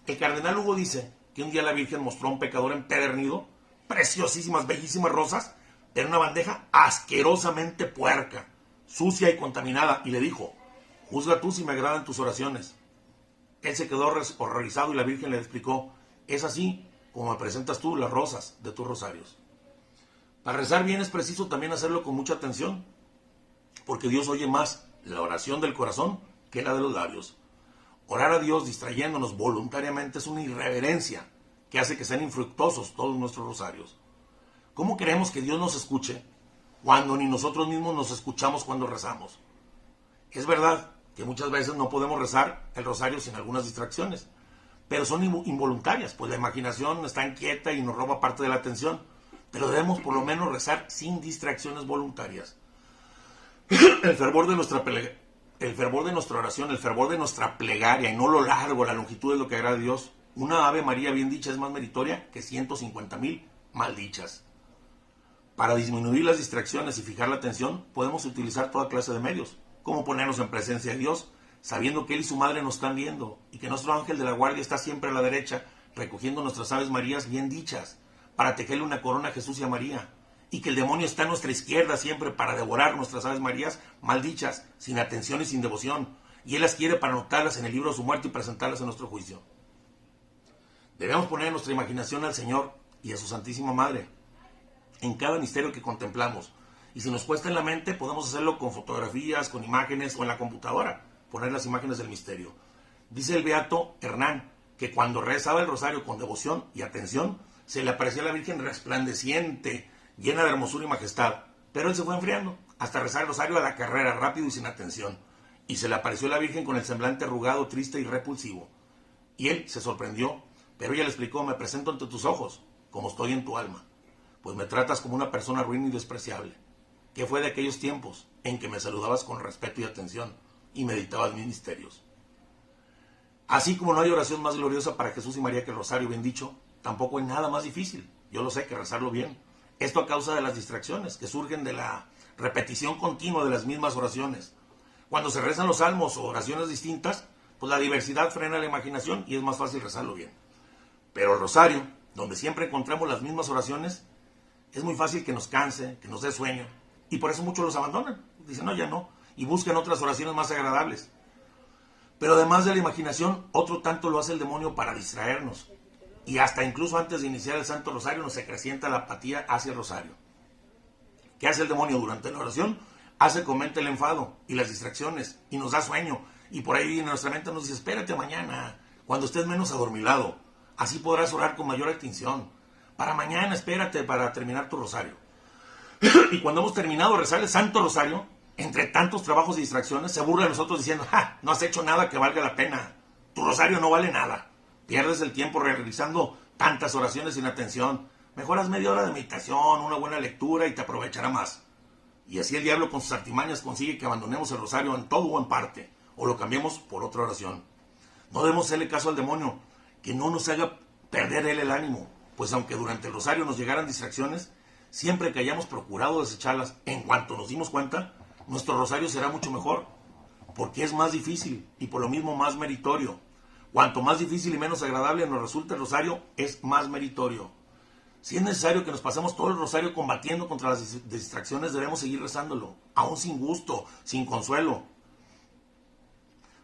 El cardenal Hugo dice que un día la Virgen mostró a un pecador empedernido preciosísimas, bellísimas rosas en una bandeja asquerosamente puerca, sucia y contaminada, y le dijo: juzga tú si me agradan tus oraciones. Él se quedó horrorizado y la Virgen le explicó: es así como me presentas tú las rosas de tus rosarios. Para rezar bien es preciso también hacerlo con mucha atención, porque Dios oye más la oración del corazón que la de los labios. Orar a Dios distrayéndonos voluntariamente es una irreverencia que hace que sean infructuosos todos nuestros rosarios. ¿Cómo queremos que Dios nos escuche cuando ni nosotros mismos nos escuchamos cuando rezamos? Es verdad que muchas veces no podemos rezar el rosario sin algunas distracciones, pero son involuntarias, pues la imaginación está inquieta y nos roba parte de la atención. Pero debemos por lo menos rezar sin distracciones voluntarias. El fervor de nuestra oración, el fervor de nuestra plegaria, y no lo largo, la longitud es lo que agrada a Dios. Una Ave María bien dicha es más meritoria que 150,000 mal dichas. Para disminuir las distracciones y fijar la atención, podemos utilizar toda clase de medios. cómo ponernos en presencia de Dios, sabiendo que Él y su madre nos están viendo y que nuestro ángel de la guardia está siempre a la derecha, recogiendo nuestras aves Marías bien dichas, para tejerle una corona a Jesús y a María, y que el demonio está a nuestra izquierda siempre para devorar nuestras aves Marías mal dichas, sin atención y sin devoción, y Él las quiere para anotarlas en el libro de su muerte y presentarlas en nuestro juicio. Debemos poner nuestra imaginación al Señor y a su Santísima Madre en cada misterio que contemplamos, y si nos cuesta en la mente, podemos hacerlo con fotografías, con imágenes o en la computadora, poner las imágenes del misterio. Dice el beato Hernán que cuando rezaba el rosario con devoción y atención, se le aparecía a la Virgen resplandeciente, llena de hermosura y majestad, pero él se fue enfriando hasta rezar el rosario a la carrera, rápido y sin atención, y se le apareció a la Virgen con el semblante arrugado, triste y repulsivo, y él se sorprendió, pero ella le explicó: me presento ante tus ojos, como estoy en tu alma, pues me tratas como una persona ruin y despreciable, que fue de aquellos tiempos en que me saludabas con respeto y atención, y meditabas mis misterios. Así como no hay oración más gloriosa para Jesús y María que el rosario bien dicho, tampoco hay nada más difícil, yo lo sé, que rezarlo bien. Esto a causa de las distracciones que surgen de la repetición continua de las mismas oraciones. Cuando se rezan los salmos o oraciones distintas, pues la diversidad frena la imaginación y es más fácil rezarlo bien. Pero el rosario, donde siempre encontramos las mismas oraciones, es muy fácil que nos canse, que nos dé sueño, y por eso muchos los abandonan. Dicen, no, ya no, y buscan otras oraciones más agradables. Pero además de la imaginación, otro tanto lo hace el demonio para distraernos. Y hasta incluso antes de iniciar el Santo Rosario nos acrecienta la apatía hacia el rosario. ¿Qué hace el demonio durante la oración? Hace que aumente el enfado y las distracciones, y nos da sueño. Y por ahí en nuestra mente nos dice, espérate mañana, cuando estés menos adormilado. Así podrás orar con mayor atención. Para mañana, espérate para terminar tu rosario. Y cuando hemos terminado de rezar el Santo Rosario, entre tantos trabajos y distracciones, se burla de nosotros diciendo, ¡ja! No has hecho nada que valga la pena. Tu rosario no vale nada. Pierdes el tiempo realizando tantas oraciones sin atención. Mejoras media hora de meditación, una buena lectura y te aprovechará más. Y así el diablo con sus artimañas consigue que abandonemos el rosario en todo o en parte, o lo cambiemos por otra oración. No debemos hacerle caso al demonio, que no nos haga perder él el ánimo, pues aunque durante el rosario nos llegaran distracciones, siempre que hayamos procurado desecharlas en cuanto nos dimos cuenta, nuestro rosario será mucho mejor, porque es más difícil y por lo mismo más meritorio. Cuanto más difícil y menos agradable nos resulta el rosario, es más meritorio. Si es necesario que nos pasemos todo el rosario combatiendo contra las distracciones, debemos seguir rezándolo, aún sin gusto, sin consuelo.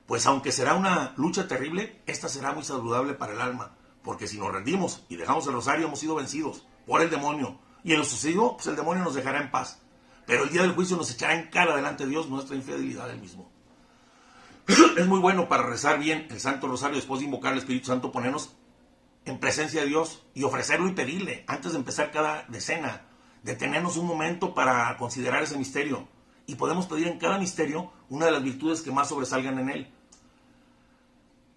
Pues aunque será una lucha terrible, esta será muy saludable para el alma, porque si nos rendimos y dejamos el rosario, hemos sido vencidos por el demonio, y en lo sucedido, pues el demonio nos dejará en paz. Pero el día del juicio nos echará en cara delante de Dios nuestra infidelidad del mismo. Es muy bueno para rezar bien el Santo Rosario después de invocar al Espíritu Santo, ponernos en presencia de Dios y ofrecerlo y pedirle antes de empezar cada decena, detenernos un momento para considerar ese misterio, y podemos pedir en cada misterio una de las virtudes que más sobresalgan en él.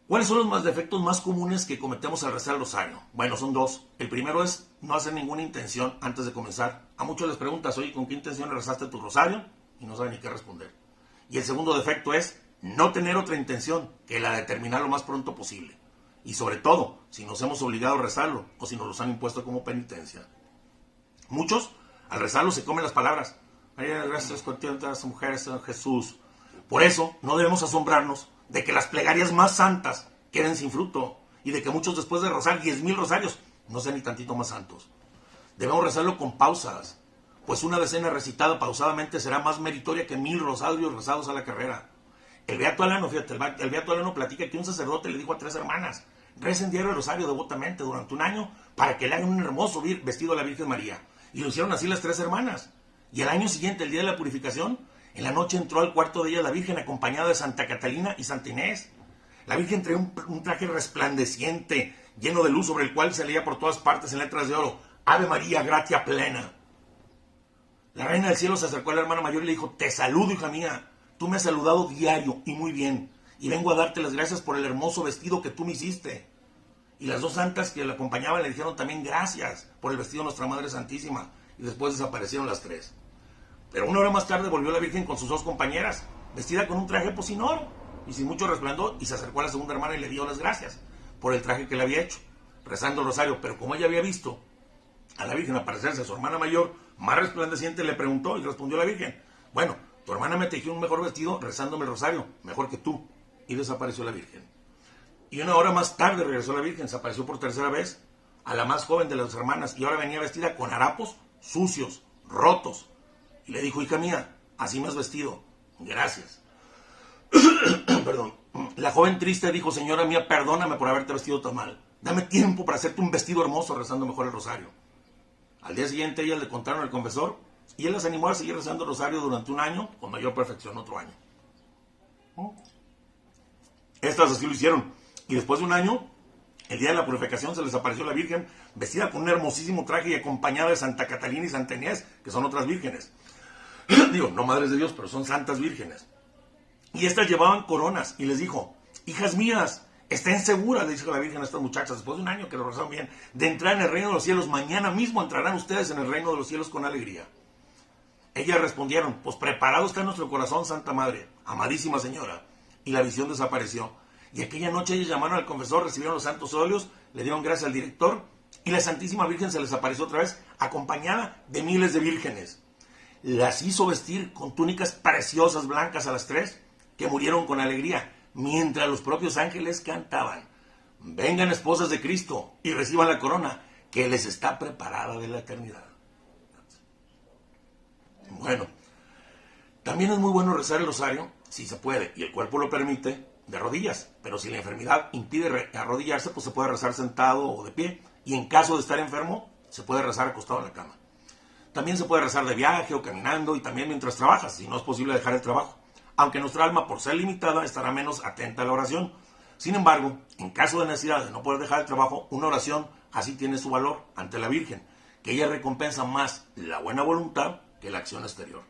¿Cuáles son los defectos más comunes que cometemos al rezar el rosario? Bueno, son dos. El primero es no hacer ninguna intención antes de comenzar. A muchos les preguntas, oye, ¿con qué intención rezaste tu rosario? Y no saben ni qué responder. Y el segundo defecto es no tener otra intención que la de terminar lo más pronto posible. Y sobre todo, si nos hemos obligado a rezarlo o si nos los han impuesto como penitencia. Muchos, al rezarlo, se comen las palabras. María, gracias por tantas mujeres, Señor Jesús. Por eso, no debemos asombrarnos de que las plegarias más santas queden sin fruto y de que muchos después de rezar 10,000 rosarios no sean ni tantito más santos. Debemos rezarlo con pausas, pues una decena recitada pausadamente será más meritoria que 1,000 rosarios rezados a la carrera. El beato Alano, fíjate, el beato Alano platica que un sacerdote le dijo a 3 hermanas, recen diario el rosario devotamente durante un año para que le hagan un hermoso vestido a la Virgen María. Y lo hicieron así las 3 hermanas. Y el año siguiente, el día de la purificación, en la noche entró al cuarto de ella la Virgen acompañada de Santa Catalina y Santa Inés. La Virgen traía un traje resplandeciente, lleno de luz, sobre el cual se leía por todas partes en letras de oro, Ave María, gratia plena. La reina del cielo se acercó a la hermana mayor y le dijo, te saludo, hija mía, tú me has saludado diario y muy bien, y vengo a darte las gracias por el hermoso vestido que tú me hiciste. Y las 2 santas que la acompañaban le dijeron también gracias por el vestido de nuestra Madre Santísima, y después desaparecieron las 3. Pero 1 hora más tarde volvió la Virgen con sus 2 compañeras, vestida con un traje pues sin oro y sin mucho resplandor, y se acercó a la segunda hermana y le dio las gracias por el traje que le había hecho, rezando el rosario. Pero como ella había visto a la Virgen aparecerse a su hermana mayor, más resplandeciente, le preguntó y respondió la Virgen, bueno, tu hermana me tejió un mejor vestido rezándome el rosario, mejor que tú. Y desapareció la Virgen. Y una hora más tarde regresó la Virgen, se apareció por tercera vez a la más joven de las hermanas y ahora venía vestida con harapos sucios, rotos. Y le dijo, hija mía, así me has vestido. Gracias. Perdón. La joven triste dijo, señora mía, perdóname por haberte vestido tan mal. Dame tiempo para hacerte un vestido hermoso rezando mejor el rosario. Al día siguiente ellas le contaron al confesor y él las animó a seguir rezando el rosario durante un año, con mayor perfección otro año. Estas así lo hicieron. Y después de un año, el día de la purificación, se les apareció la Virgen vestida con un hermosísimo traje y acompañada de Santa Catalina y Santa Inés, que son otras vírgenes. Digo, no madres de Dios, pero son santas vírgenes. Y estas llevaban coronas y les dijo, hijas mías, estén seguras, le dijo la Virgen a estas muchachas, después de un año que lo rezaron bien, de entrar en el reino de los cielos. Mañana mismo entrarán ustedes en el reino de los cielos con alegría. Ellas respondieron, pues preparado está nuestro corazón, Santa Madre, amadísima señora. Y la visión desapareció. Y aquella noche ellos llamaron al confesor, recibieron los santos óleos, le dieron gracias al director y la Santísima Virgen se les apareció otra vez, acompañada de miles de vírgenes. Las hizo vestir con túnicas preciosas blancas a las tres, que murieron con alegría, mientras los propios ángeles cantaban, vengan esposas de Cristo y reciban la corona que les está preparada de la eternidad. Bueno, también es muy bueno rezar el rosario, si se puede y el cuerpo lo permite, de rodillas, pero si la enfermedad impide arrodillarse, pues se puede rezar sentado o de pie, y en caso de estar enfermo, se puede rezar acostado en la cama. También se puede rezar de viaje o caminando, y también mientras trabajas, si no es posible dejar el trabajo, aunque nuestra alma, por ser limitada, estará menos atenta a la oración. Sin embargo, en caso de necesidad de no poder dejar el trabajo, una oración así tiene su valor ante la Virgen, que ella recompensa más la buena voluntad que la acción exterior.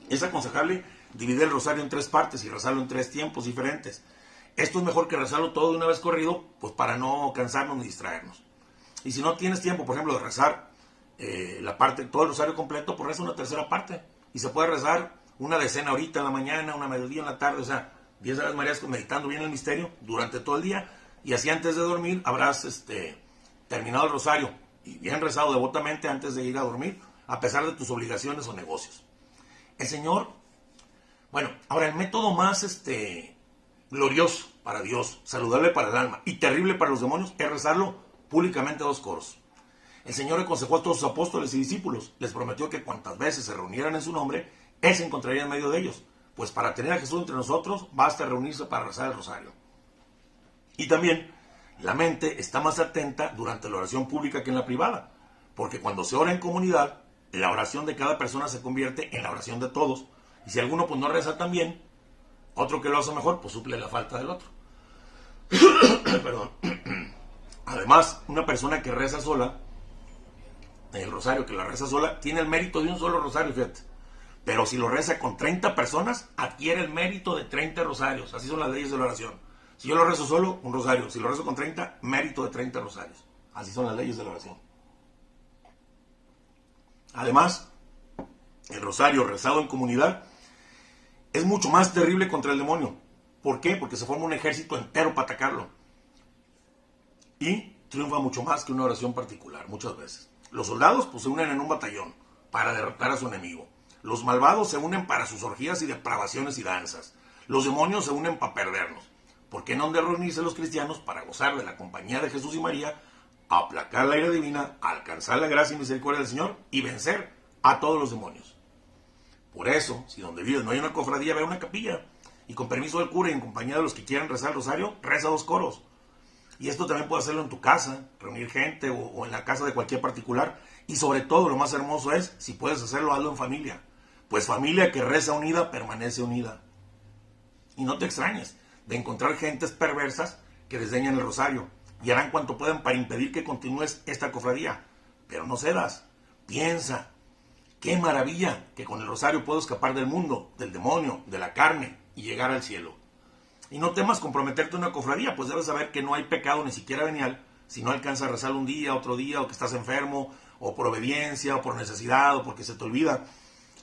Es aconsejable dividir el rosario en 3 partes y rezarlo en 3 tiempos diferentes. Esto es mejor que rezarlo todo de una vez corrido, pues para no cansarnos ni distraernos. Y si no tienes tiempo, por ejemplo, de rezar todo el rosario completo, pues reza una tercera parte. Y se puede rezar una decena ahorita en la mañana, una mediodía en la tarde, o sea, 10 Aves Marías meditando bien el misterio durante todo el día. Y así antes de dormir habrás terminado el rosario y bien rezado devotamente antes de ir a dormir, a pesar de tus obligaciones o negocios. El Señor, bueno, ahora el método más glorioso para Dios, saludable para el alma y terrible para los demonios es rezarlo públicamente a 2 coros. El Señor aconsejó a todos sus apóstoles y discípulos, les prometió que cuantas veces se reunieran en su nombre, Él se encontraría en medio de ellos, pues para tener a Jesús entre nosotros basta reunirse para rezar el rosario. Y también la mente está más atenta durante la oración pública que en la privada, porque cuando se ora en comunidad, la oración de cada persona se convierte en la oración de todos, y si alguno pues no reza tan bien, otro que lo hace mejor, pues suple la falta del otro. Perdón. Además, una persona que reza sola, el rosario que la reza sola, tiene el mérito de un solo rosario, fíjate. Pero si lo reza con 30 personas, adquiere el mérito de 30 rosarios. Así son las leyes de la oración. Si yo lo rezo solo, un rosario. Si lo rezo con 30, mérito de 30 rosarios. Así son las leyes de la oración. Además, el rosario rezado en comunidad es mucho más terrible contra el demonio. ¿Por qué? Porque se forma un ejército entero para atacarlo. Y triunfa mucho más que una oración particular, muchas veces. Los soldados pues, se unen en un batallón para derrotar a su enemigo. Los malvados se unen para sus orgías y depravaciones y danzas. Los demonios se unen para perdernos. ¿Por qué no han de reunirse los cristianos para gozar de la compañía de Jesús y María, aplacar la ira divina, alcanzar la gracia y misericordia del Señor y vencer a todos los demonios? Por eso, si donde vives no hay una cofradía, ve a una capilla. Y con permiso del cura y en compañía de los que quieran rezar el rosario, reza 2 coros. Y esto también puedes hacerlo en tu casa, reunir gente o en la casa de cualquier particular. Y sobre todo, lo más hermoso es, si puedes hacerlo, hazlo en familia. Pues familia que reza unida, permanece unida. Y no te extrañes de encontrar gentes perversas que desdeñan el rosario y harán cuanto puedan para impedir que continúes esta cofradía. Pero no cedas, piensa. ¡Qué maravilla que con el rosario puedo escapar del mundo, del demonio, de la carne y llegar al cielo! Y no temas comprometerte en una cofradía, pues debes saber que no hay pecado ni siquiera venial si no alcanzas a rezar un día, otro día, o que estás enfermo, o por obediencia, o por necesidad, o porque se te olvida.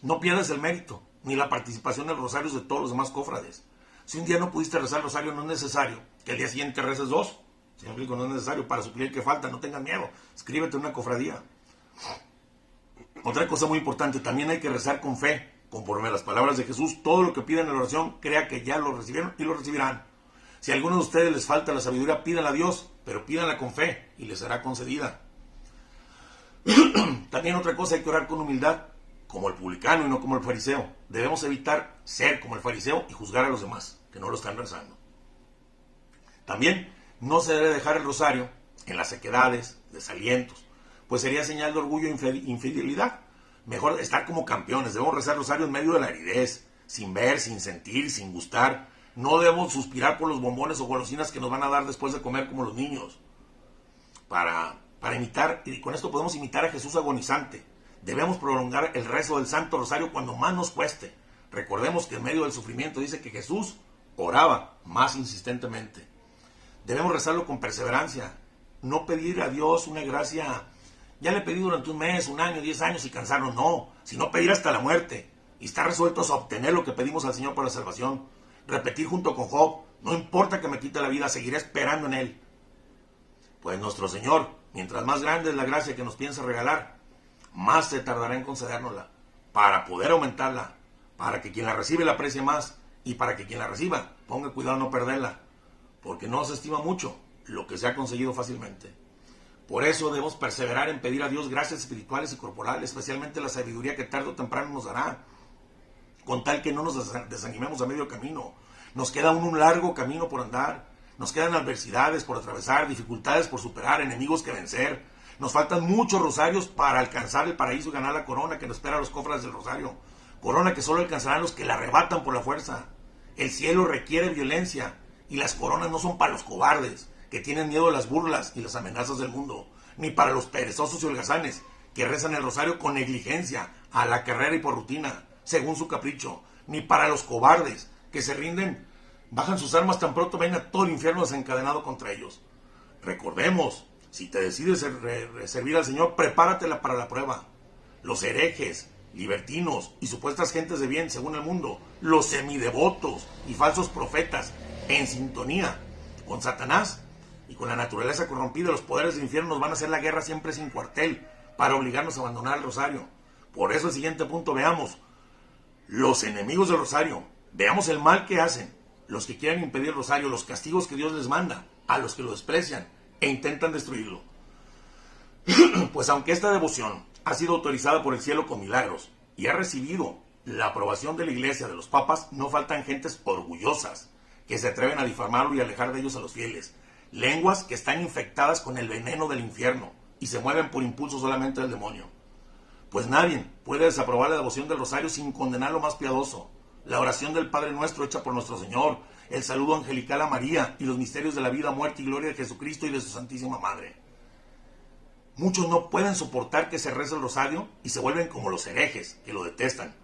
No pierdas el mérito, ni la participación en los rosarios de todos los demás cofrades. Si un día no pudiste rezar el rosario, no es necesario que al día siguiente reces 2. Si me explico, no es necesario para suplir el que falta, no tengas miedo. Escríbete en una cofradía. Otra cosa muy importante, también hay que rezar con fe, Conforme a las palabras de Jesús, todo lo que piden en la oración, crea que ya lo recibieron y lo recibirán. Si a alguno de ustedes les falta la sabiduría, pídanla a Dios, pero pídanla con fe y les será concedida. También otra cosa, hay que orar con humildad, como el publicano y no como el fariseo. Debemos evitar ser como el fariseo y juzgar a los demás, que no lo están rezando. También no se debe dejar el rosario en las sequedades, desalientos, pues sería señal de orgullo e infidelidad. Mejor estar como campeones. Debemos rezar el rosario en medio de la aridez, sin ver, sin sentir, sin gustar. No debemos suspirar por los bombones o golosinas que nos van a dar después de comer como los niños. Para imitar, y con esto podemos imitar a Jesús agonizante. Debemos prolongar el rezo del Santo Rosario cuando más nos cueste. Recordemos que en medio del sufrimiento dice que Jesús oraba más insistentemente. Debemos rezarlo con perseverancia. No pedir a Dios una gracia, ya le pedí durante un mes, un año, 10 años y cansarnos, no. Sino pedir hasta la muerte y estar resueltos a obtener lo que pedimos al Señor para la salvación. Repetir junto con Job, no importa que me quite la vida, seguiré esperando en Él. Pues nuestro Señor, mientras más grande es la gracia que nos piensa regalar, más se tardará en concedérnosla, para poder aumentarla, para que quien la recibe la aprecie más, y para que quien la reciba ponga cuidado no perderla, porque no se estima mucho lo que se ha conseguido fácilmente. Por eso debemos perseverar en pedir a Dios gracias espirituales y corporales, especialmente la sabiduría que tarde o temprano nos dará, con tal que no nos desanimemos a medio camino. Nos queda un largo camino por andar, nos quedan adversidades por atravesar, dificultades por superar, enemigos que vencer. Nos faltan muchos rosarios para alcanzar el paraíso y ganar la corona que nos espera a los cofres del rosario. Corona que solo alcanzarán los que la arrebatan por la fuerza. El cielo requiere violencia y las coronas no son para los cobardes, que tienen miedo a las burlas y las amenazas del mundo, ni para los perezosos y holgazanes, que rezan el rosario con negligencia, a la carrera y por rutina, según su capricho, ni para los cobardes, que se rinden, bajan sus armas tan pronto venga todo el infierno desencadenado contra ellos. Recordemos, si te decides servir al Señor, prepáratela para la prueba. Los herejes, libertinos y supuestas gentes de bien, según el mundo, los semidevotos y falsos profetas, en sintonía con Satanás y con la naturaleza corrompida, los poderes del infierno nos van a hacer la guerra siempre sin cuartel, para obligarnos a abandonar el rosario. Por eso el siguiente punto, veamos los enemigos del rosario, veamos el mal que hacen, los que quieren impedir el rosario, los castigos que Dios les manda a los que lo desprecian e intentan destruirlo. Pues aunque esta devoción ha sido autorizada por el cielo con milagros y ha recibido la aprobación de la iglesia, de los papas, no faltan gentes orgullosas que se atreven a difamarlo y alejar de ellos a los fieles. Lenguas que están infectadas con el veneno del infierno y se mueven por impulso solamente del demonio. Pues nadie puede desaprobar la devoción del rosario sin condenar lo más piadoso. La oración del Padre Nuestro hecha por nuestro Señor, el saludo angelical a María y los misterios de la vida, muerte y gloria de Jesucristo y de su Santísima Madre. Muchos no pueden soportar que se rece el rosario y se vuelven como los herejes, que lo detestan.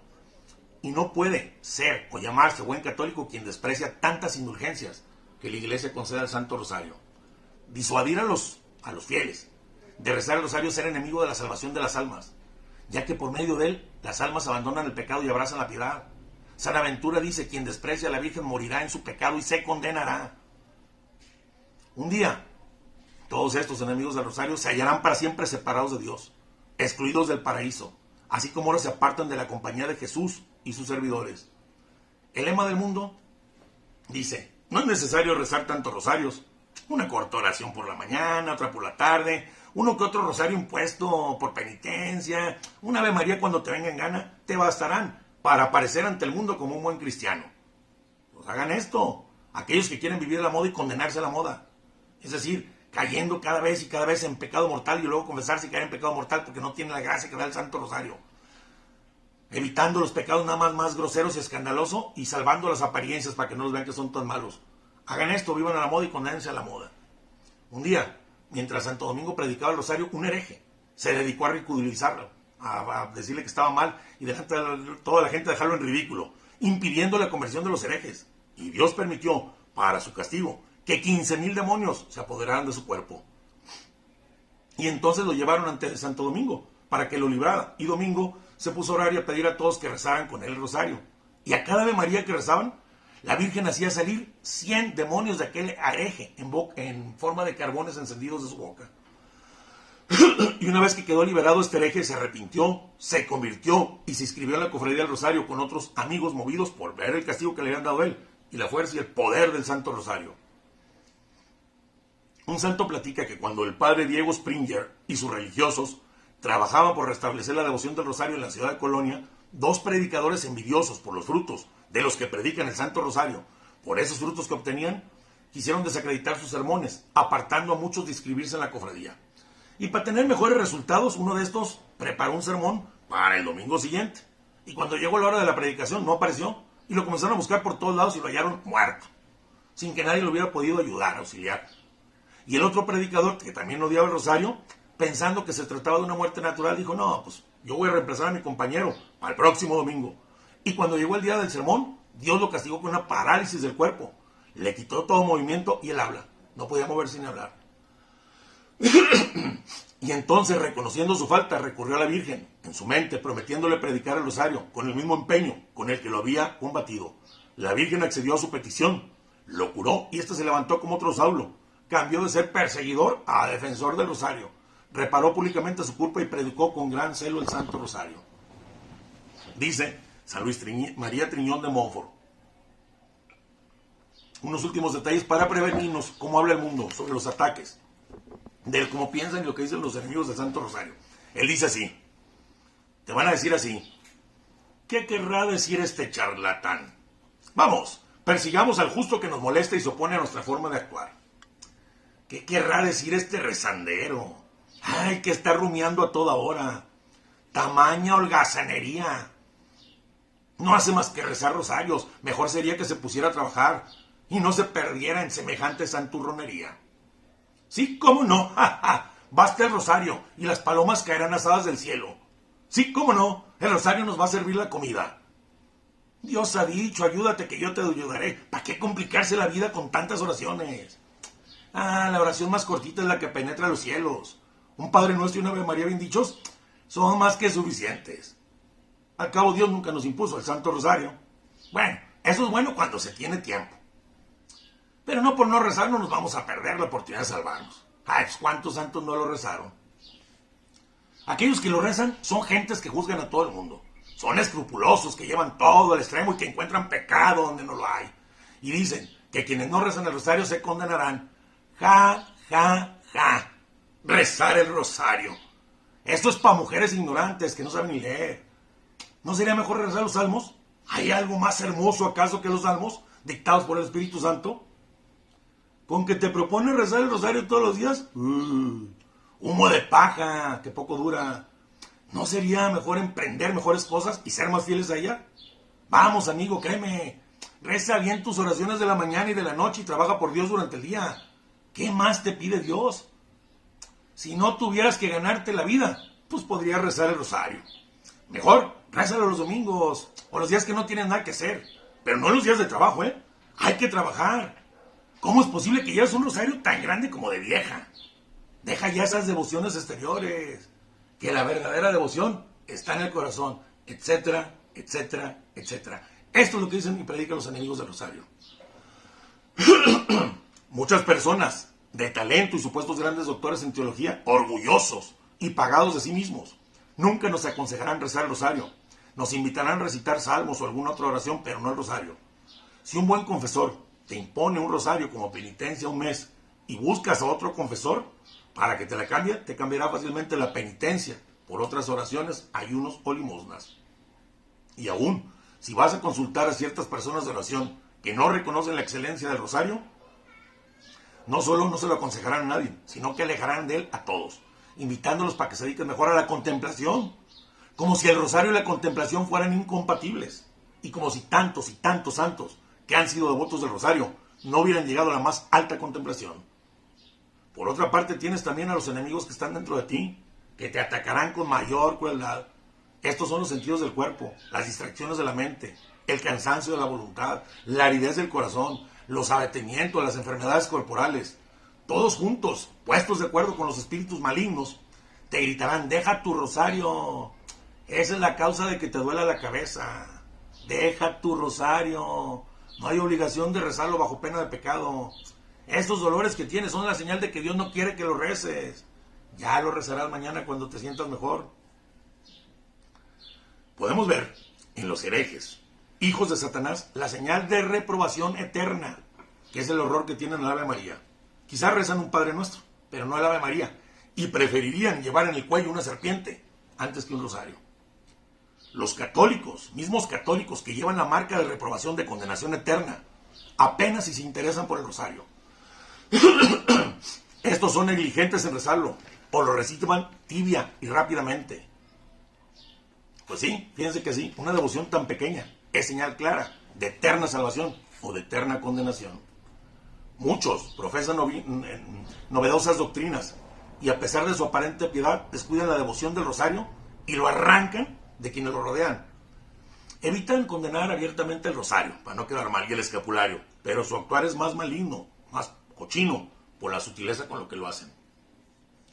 Y no puede ser o llamarse buen católico quien desprecia tantas indulgencias que la Iglesia concede al Santo Rosario. Disuadir a los fieles de rezar el rosario, ser enemigo de la salvación de las almas, ya que por medio de él las almas abandonan el pecado y abrazan la piedad. San Aventura dice: quien desprecia a la Virgen morirá en su pecado y se condenará. Un día, todos estos enemigos del rosario se hallarán para siempre separados de Dios, excluidos del paraíso, así como ahora se apartan de la compañía de Jesús y sus servidores. El lema del mundo dice: no es necesario rezar tantos rosarios, una corta oración por la mañana, otra por la tarde, uno que otro rosario impuesto por penitencia, una Ave María cuando te venga en gana, te bastarán para aparecer ante el mundo como un buen cristiano. Pues hagan esto, aquellos que quieren vivir la moda y condenarse a la moda, es decir, cayendo cada vez y cada vez en pecado mortal y luego confesarse y caer en pecado mortal porque no tienen la gracia que da el Santo Rosario, evitando los pecados nada más groseros y escandalosos y salvando las apariencias para que no los vean que son tan malos. Hagan esto, vivan a la moda y condénense a la moda. Un día, mientras Santo Domingo predicaba el rosario, un hereje se dedicó a ridiculizarlo, a decirle que estaba mal y delante de toda la gente dejarlo en ridículo, impidiendo la conversión de los herejes. Y Dios permitió, para su castigo, que 15,000 demonios se apoderaran de su cuerpo. Y entonces lo llevaron ante Santo Domingo para que lo librara. Y Domingo se puso a orar y a pedir a todos que rezaran con él el rosario. Y a cada Ave María que rezaban, la Virgen hacía salir 100 demonios de aquel hereje en forma de carbones encendidos de su boca. Y una vez que quedó liberado, este hereje se arrepintió, se convirtió y se inscribió en la Cofradía del Rosario con otros amigos movidos por ver el castigo que le habían dado a él y la fuerza y el poder del Santo Rosario. Un santo platica que cuando el padre Diego Springer y sus religiosos trabajaban por restablecer la devoción del Rosario en la ciudad de Colonia, dos predicadores envidiosos por los frutos de los que predican el Santo Rosario, por esos frutos que obtenían, quisieron desacreditar sus sermones, apartando a muchos de inscribirse en la cofradía. Y para tener mejores resultados, uno de estos preparó un sermón para el domingo siguiente. Y cuando llegó la hora de la predicación, no apareció. Y lo comenzaron a buscar por todos lados y lo hallaron muerto, sin que nadie lo hubiera podido ayudar, auxiliar. Y el otro predicador, que también odiaba el rosario, pensando que se trataba de una muerte natural, dijo, no, pues yo voy a reemplazar a mi compañero al próximo domingo. Y cuando llegó el día del sermón, Dios lo castigó con una parálisis del cuerpo. Le quitó todo movimiento y él habla. No podía moverse ni hablar. Y entonces, reconociendo su falta, recurrió a la Virgen, en su mente, prometiéndole predicar el rosario, con el mismo empeño con el que lo había combatido. La Virgen accedió a su petición, lo curó y éste se levantó como otro Saulo. Cambió de ser perseguidor a defensor del rosario. Reparó públicamente su culpa y predicó con gran celo el Santo Rosario. Dice San Luis María Triñón de Montfort. Unos últimos detalles para prevenirnos cómo habla el mundo sobre los ataques, de cómo piensan y lo que dicen los enemigos del Santo Rosario. Él dice así, te van a decir así, ¿qué querrá decir este charlatán? Vamos, persigamos al justo que nos molesta y se opone a nuestra forma de actuar. ¿Qué querrá decir este rezandero? Ay, que está rumiando a toda hora. Tamaña holgazanería. No hace más que rezar rosarios. Mejor sería que se pusiera a trabajar y no se perdiera en semejante santurronería. Sí, cómo no. Ja, ja. Basta el rosario y las palomas caerán asadas del cielo. Sí, cómo no. El rosario nos va a servir la comida. Dios ha dicho, ayúdate que yo te ayudaré. ¿Para qué complicarse la vida con tantas oraciones? La oración más cortita es la que penetra los cielos. Un Padre Nuestro y una Ave María bien dichos son más que suficientes. Al cabo, Dios nunca nos impuso el Santo Rosario. Bueno, eso es bueno cuando se tiene tiempo. Pero no por no rezar no nos vamos a perder la oportunidad de salvarnos. Ay, pues ¿cuántos santos no lo rezaron? Aquellos que lo rezan son gentes que juzgan a todo el mundo. Son escrupulosos, que llevan todo al extremo y que encuentran pecado donde no lo hay. Y dicen que quienes no rezan el rosario se condenarán. Ja, ja, ja. Rezar el rosario. Esto es para mujeres ignorantes que no saben ni leer. ¿No sería mejor rezar los salmos? ¿Hay algo más hermoso acaso que los salmos dictados por el Espíritu Santo? ¿Con que te propones rezar el rosario todos los días? Humo de paja, que poco dura. ¿No sería mejor emprender mejores cosas y ser más fieles a ella? Vamos, amigo, créeme. Reza bien tus oraciones de la mañana y de la noche y trabaja por Dios durante el día. ¿Qué más te pide Dios? Si no tuvieras que ganarte la vida, pues podrías rezar el rosario. Mejor, rézalo los domingos o los días que no tienes nada que hacer. Pero no los días de trabajo, ¿eh? Hay que trabajar. ¿Cómo es posible que lleves un rosario tan grande como de vieja? Deja ya esas devociones exteriores. Que la verdadera devoción está en el corazón, etcétera, etcétera, etcétera. Esto es lo que dicen y predican los enemigos del rosario. Muchas personas de talento y supuestos grandes doctores en teología, orgullosos y pagados de sí mismos, nunca nos aconsejarán rezar el rosario. Nos invitarán a recitar salmos o alguna otra oración, pero no el rosario. Si un buen confesor te impone un rosario como penitencia un mes y buscas a otro confesor para que te la cambie, te cambiará fácilmente la penitencia por otras oraciones, ayunos o limosnas. Y aún, si vas a consultar a ciertas personas de oración que no reconocen la excelencia del rosario, no solo no se lo aconsejarán a nadie, sino que alejarán de él a todos, invitándolos para que se dediquen mejor a la contemplación, como si el rosario y la contemplación fueran incompatibles, y como si tantos y tantos santos que han sido devotos del rosario no hubieran llegado a la más alta contemplación. Por otra parte, tienes también a los enemigos que están dentro de ti, que te atacarán con mayor crueldad. Estos son los sentidos del cuerpo, las distracciones de la mente, el cansancio de la voluntad, la aridez del corazón, los abatimientos, las enfermedades corporales. Todos juntos, puestos de acuerdo con los espíritus malignos, te gritarán, deja tu rosario. Esa es la causa de que te duela la cabeza. Deja tu rosario. No hay obligación de rezarlo bajo pena de pecado. Estos dolores que tienes son la señal de que Dios no quiere que lo reces. Ya lo rezarás mañana cuando te sientas mejor. Podemos ver en los herejes, hijos de Satanás, la señal de reprobación eterna, que es el horror que tienen al Ave María. Quizás rezan un Padre Nuestro, pero no el Ave María, y preferirían llevar en el cuello una serpiente antes que un rosario. Los católicos, mismos católicos que llevan la marca de reprobación, de condenación eterna, apenas si se interesan por el rosario. Estos son negligentes en rezarlo, o lo recitan tibia y rápidamente. Pues sí, fíjense que sí, una devoción tan pequeña es señal clara de eterna salvación o de eterna condenación. Muchos profesan novedosas doctrinas y a pesar de su aparente piedad descuidan la devoción del rosario y lo arrancan de quienes lo rodean. Evitan condenar abiertamente el rosario para no quedar mal y el escapulario, pero su actuar es más maligno, más cochino por la sutileza con lo que lo hacen.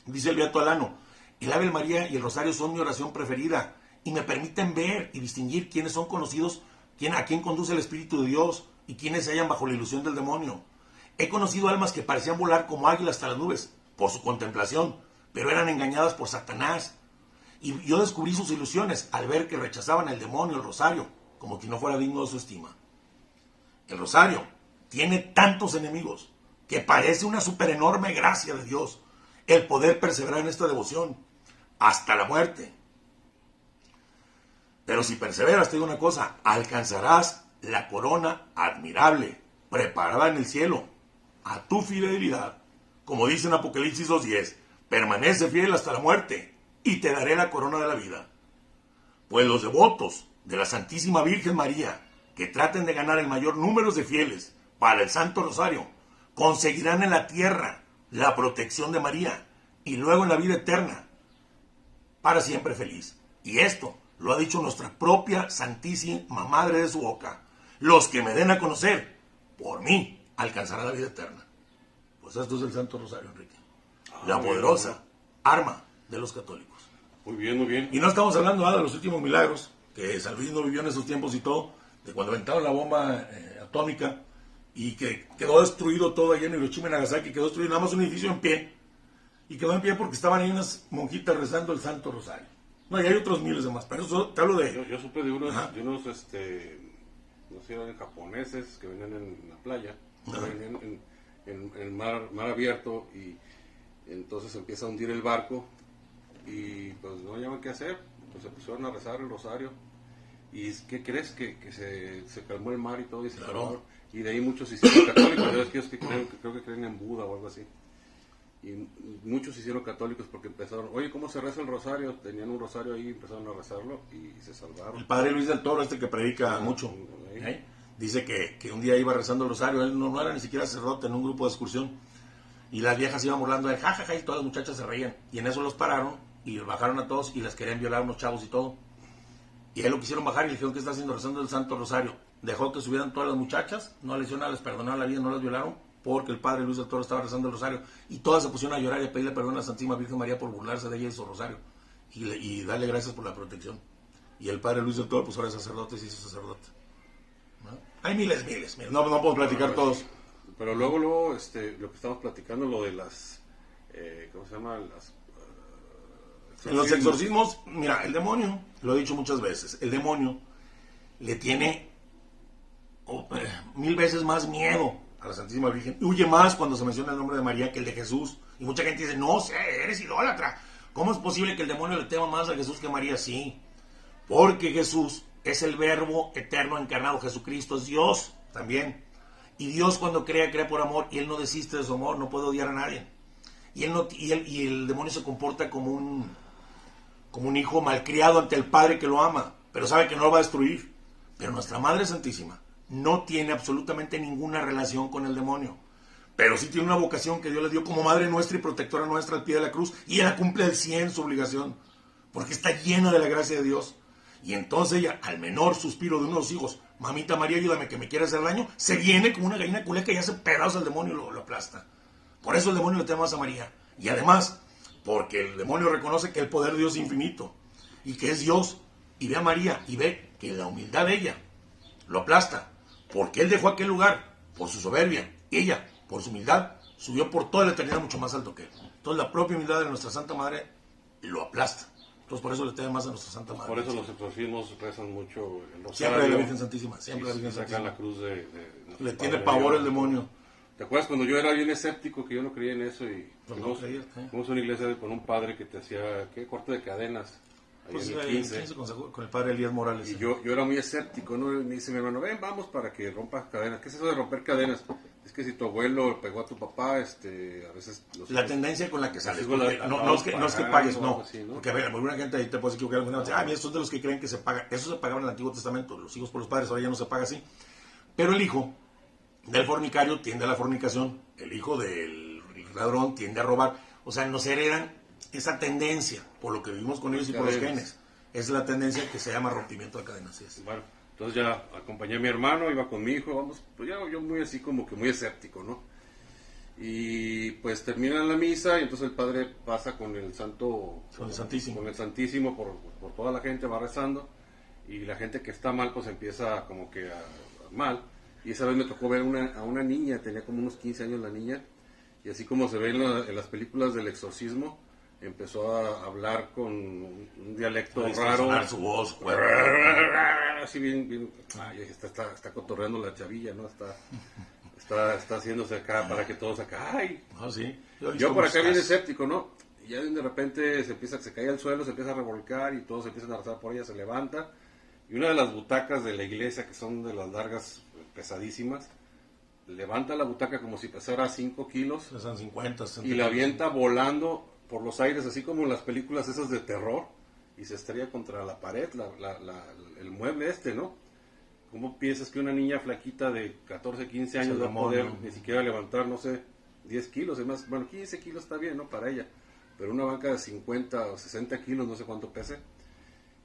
Dice el Beato Alano: el Ave María y el rosario son mi oración preferida y me permiten ver y distinguir quiénes son conocidos, a quién conduce el Espíritu de Dios y quiénes se hallan bajo la ilusión del demonio. He conocido almas que parecían volar como águilas hasta las nubes por su contemplación, pero eran engañadas por Satanás. Y yo descubrí sus ilusiones al ver que rechazaban el demonio, el rosario, como que no fuera digno de su estima. El rosario tiene tantos enemigos que parece una super enorme gracia de Dios el poder perseverar en esta devoción hasta la muerte. Pero si perseveras, te digo una cosa, alcanzarás la corona admirable, preparada en el cielo, a tu fidelidad. Como dice en Apocalipsis 2:10, permanece fiel hasta la muerte, y te daré la corona de la vida. Pues los devotos de la Santísima Virgen María, que traten de ganar el mayor número de fieles para el Santo Rosario, conseguirán en la tierra la protección de María, y luego en la vida eterna, para siempre feliz. Y esto lo ha dicho nuestra propia Santísima Madre de su boca: los que me den a conocer, por mí, alcanzarán la vida eterna. Pues esto es el Santo Rosario, Enrique. La poderosa arma de los católicos. Muy bien, muy bien. Y no estamos hablando de los últimos milagros, que San Luis no vivió en esos tiempos y todo, de cuando aventaron la bomba atómica y que quedó destruido todo allá en Hiroshima y Nagasaki, quedó destruido nada más un edificio en pie. Y quedó en pie porque estaban ahí unas monjitas rezando el Santo Rosario. No, y hay otros miles de más, pero eso te hablo de... Yo supe de unos no sé si eran japoneses que venían en la playa, venían en mar abierto, y entonces empieza a hundir el barco y pues no hallaban qué hacer, pues se pusieron a rezar el rosario. ¿Y qué crees? Que se calmó el mar y todo, y se calmaron. Y de ahí muchos se hicieron católicos. Creo que creen en Buda o algo así. Y muchos se hicieron católicos porque empezaron, oye, ¿cómo se reza el rosario? Tenían un rosario ahí, empezaron a rezarlo y se salvaron. El padre Luis del Toro, que predica mucho, dice que un día iba rezando el rosario. Él no era ni siquiera sacerdote, en un grupo de excursión, y las viejas iban burlando de jajaja, y todas las muchachas se reían, y en eso los pararon y bajaron a todos y les querían violar a unos chavos y todo, y ahí lo quisieron bajar y le dijeron: ¿qué está haciendo? Rezando el Santo Rosario. Dejó que subieran todas las muchachas, no les dio nada, les perdonaron la vida, no las violaron, porque el padre Luis del Toro estaba rezando el rosario, y todas se pusieron a llorar y a pedirle perdón a la Santísima Virgen María por burlarse de ella y su rosario, y darle gracias por la protección. Y el padre Luis del Toro, pues ahora es sacerdote, se hizo sacerdote. ¿No? Hay miles, no puedo platicar todos. Pero luego lo que estamos platicando, lo de las, ¿cómo se llama? En los exorcismos, mira, el demonio, lo he dicho muchas veces, el demonio le tiene 1000 veces más miedo a la Santísima Virgen. Huye más cuando se menciona el nombre de María que el de Jesús. Y mucha gente dice: no sé, eres idólatra. ¿Cómo es posible que el demonio le tema más a Jesús que a María? Sí, porque Jesús es el Verbo eterno encarnado. Jesucristo es Dios también. Y Dios, cuando crea por amor, y Él no desiste de su amor, no puede odiar a nadie. Y el demonio se comporta como un hijo malcriado ante el Padre que lo ama, pero sabe que no lo va a destruir. Pero nuestra Madre Santísima no tiene absolutamente ninguna relación con el demonio, pero sí tiene una vocación que Dios le dio como Madre nuestra y protectora nuestra al pie de la cruz, y ella cumple al 100 su obligación, porque está llena de la gracia de Dios. Y entonces ella, al menor suspiro de uno de los hijos: mamita María, ayúdame, que me quiere hacer daño, se viene como una gallina culeca y hace pedazos al demonio y lo aplasta. Por eso el demonio le teme más a María. Y además, porque el demonio reconoce que el poder de Dios es infinito y que es Dios, y ve a María y ve que la humildad de ella lo aplasta, porque él dejó aquel lugar por su soberbia, ella por su humildad subió por toda la eternidad mucho más alto que él. Entonces la propia humildad de nuestra Santa Madre lo aplasta. Entonces por eso le teme más a nuestra Santa Madre. Por eso los exorcismos rezan mucho el rosario. Siempre de la Virgen Santísima, siempre y la Virgen sacan Santísima. la cruz de Le tiene pavor el demonio. ¿Te acuerdas cuando yo era bien escéptico, que yo no creía en eso? Y Pues no creía, fuimos a una iglesia con un padre que te hacía, ¿qué? Corte de cadenas. Ahí Pues en el el 15. 15 con el padre Elías Morales. Y yo era muy escéptico, ¿no? Me dice mi hermano, ven, vamos para que rompas cadenas. ¿Qué es eso de romper cadenas? Es que si tu abuelo pegó a tu papá, a veces... La tendencia con la que sales. hijos Porque la- no es que pagues, o no. algo así, ¿no? Porque a ver, alguna gente ahí te puede equivocar. Alguna gente, mira, estos de los que creen que se paga. Eso se pagaba en el Antiguo Testamento, los hijos por los padres, ahora ya no se paga así. Pero el hijo del fornicario tiende a la fornicación. El hijo del ladrón tiende a robar. O sea, nos heredan esa tendencia, por lo que vivimos con ellos y por los genes. Es la tendencia que se llama rompimiento de cadenas. Así es. Bueno, entonces ya acompañé a mi hermano, iba con mi hijo, vamos, pues ya yo muy así como que muy escéptico, ¿no? Y pues termina la misa y entonces el padre pasa con el santo... Con el Santísimo. Con el Santísimo por toda la gente, va rezando y la gente que está mal pues empieza como que a mal. Y esa vez me tocó ver a una niña, tenía como unos 15 años la niña, y así como se ve en las películas del exorcismo, empezó a hablar con un dialecto raro. Su voz, Así bien, ay, está cotorreando la chavilla, ¿no? Está haciéndose acá para que todos acá, ay. Ah, sí. Yo por acá bien escéptico, ¿no? Y ya de repente se cae al suelo, se empieza a revolcar y todos empiezan a rezar por ella, se levanta. Y una de las butacas de la iglesia, que son de las largas, pesadísimas, levanta la butaca como si pesara 5 kilos. Son 50, 60 Y la avienta volando por los aires, así como en las películas esas de terror, y se estrella contra la pared, el mueble ¿no? ¿Cómo piensas que una niña flaquita de 14, 15 años va a poder ni siquiera levantar, no sé, 10 kilos? Además, bueno, 15 kilos está bien, ¿no? Para ella. Pero una banca de 50 o 60 kilos, no sé cuánto pese.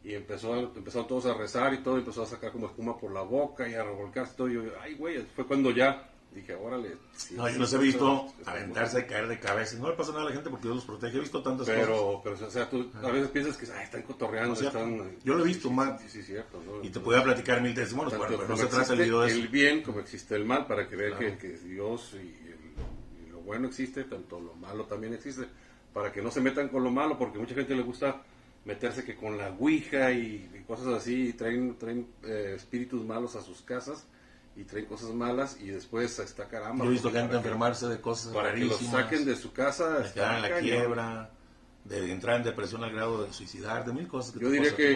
Y empezaron todos a rezar y todo, empezó a sacar como espuma por la boca y a revolcarse todo. Y yo, ay, güey, fue cuando ya dije, órale. Sí, no, yo los he visto aventarse, caer de cabeza. No le pasa nada a la gente porque Dios los protege. He visto tantas cosas. Pero, o sea, tú a veces piensas que están cotorreando, yo lo he visto, más. Sí, cierto. ¿No? Y te podía platicar mil testimonios, pero no se trata el video de eso. El bien como existe el mal, para que vean que Dios y lo bueno existe, tanto lo malo también existe. Para que no se metan con lo malo, porque mucha gente le gusta meterse que con la ouija y cosas así, y traen espíritus malos a sus casas y traen cosas malas y después está caramba. Yo he visto gente enfermarse de cosas para rarísimas, que los saquen de su casa, de quedar en la quiebra, de entrar en depresión al grado de suicidar, de mil cosas. Yo diría que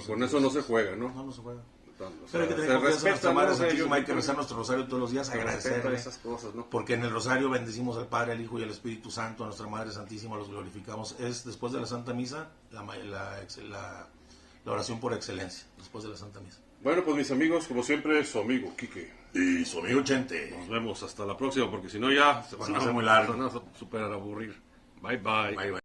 con eso no se juega, ¿no? No se juega. O sea, pero hay que tener confianza en nuestra Madre Santísima, hay que rezar rezar nuestro rosario todos los días, agradecerle, esas cosas, ¿no? porque en el rosario bendecimos al Padre, al Hijo y al Espíritu Santo, a nuestra Madre Santísima, los glorificamos. Es después de la Santa Misa, la oración por excelencia, después de la Santa Misa. Bueno, pues mis amigos, como siempre, su amigo Quique. Y su amigo Chente. Nos vemos hasta la próxima, porque si no ya Se van a hacer muy largo. Se van a superar aburrir. Bye, bye. Bye, bye.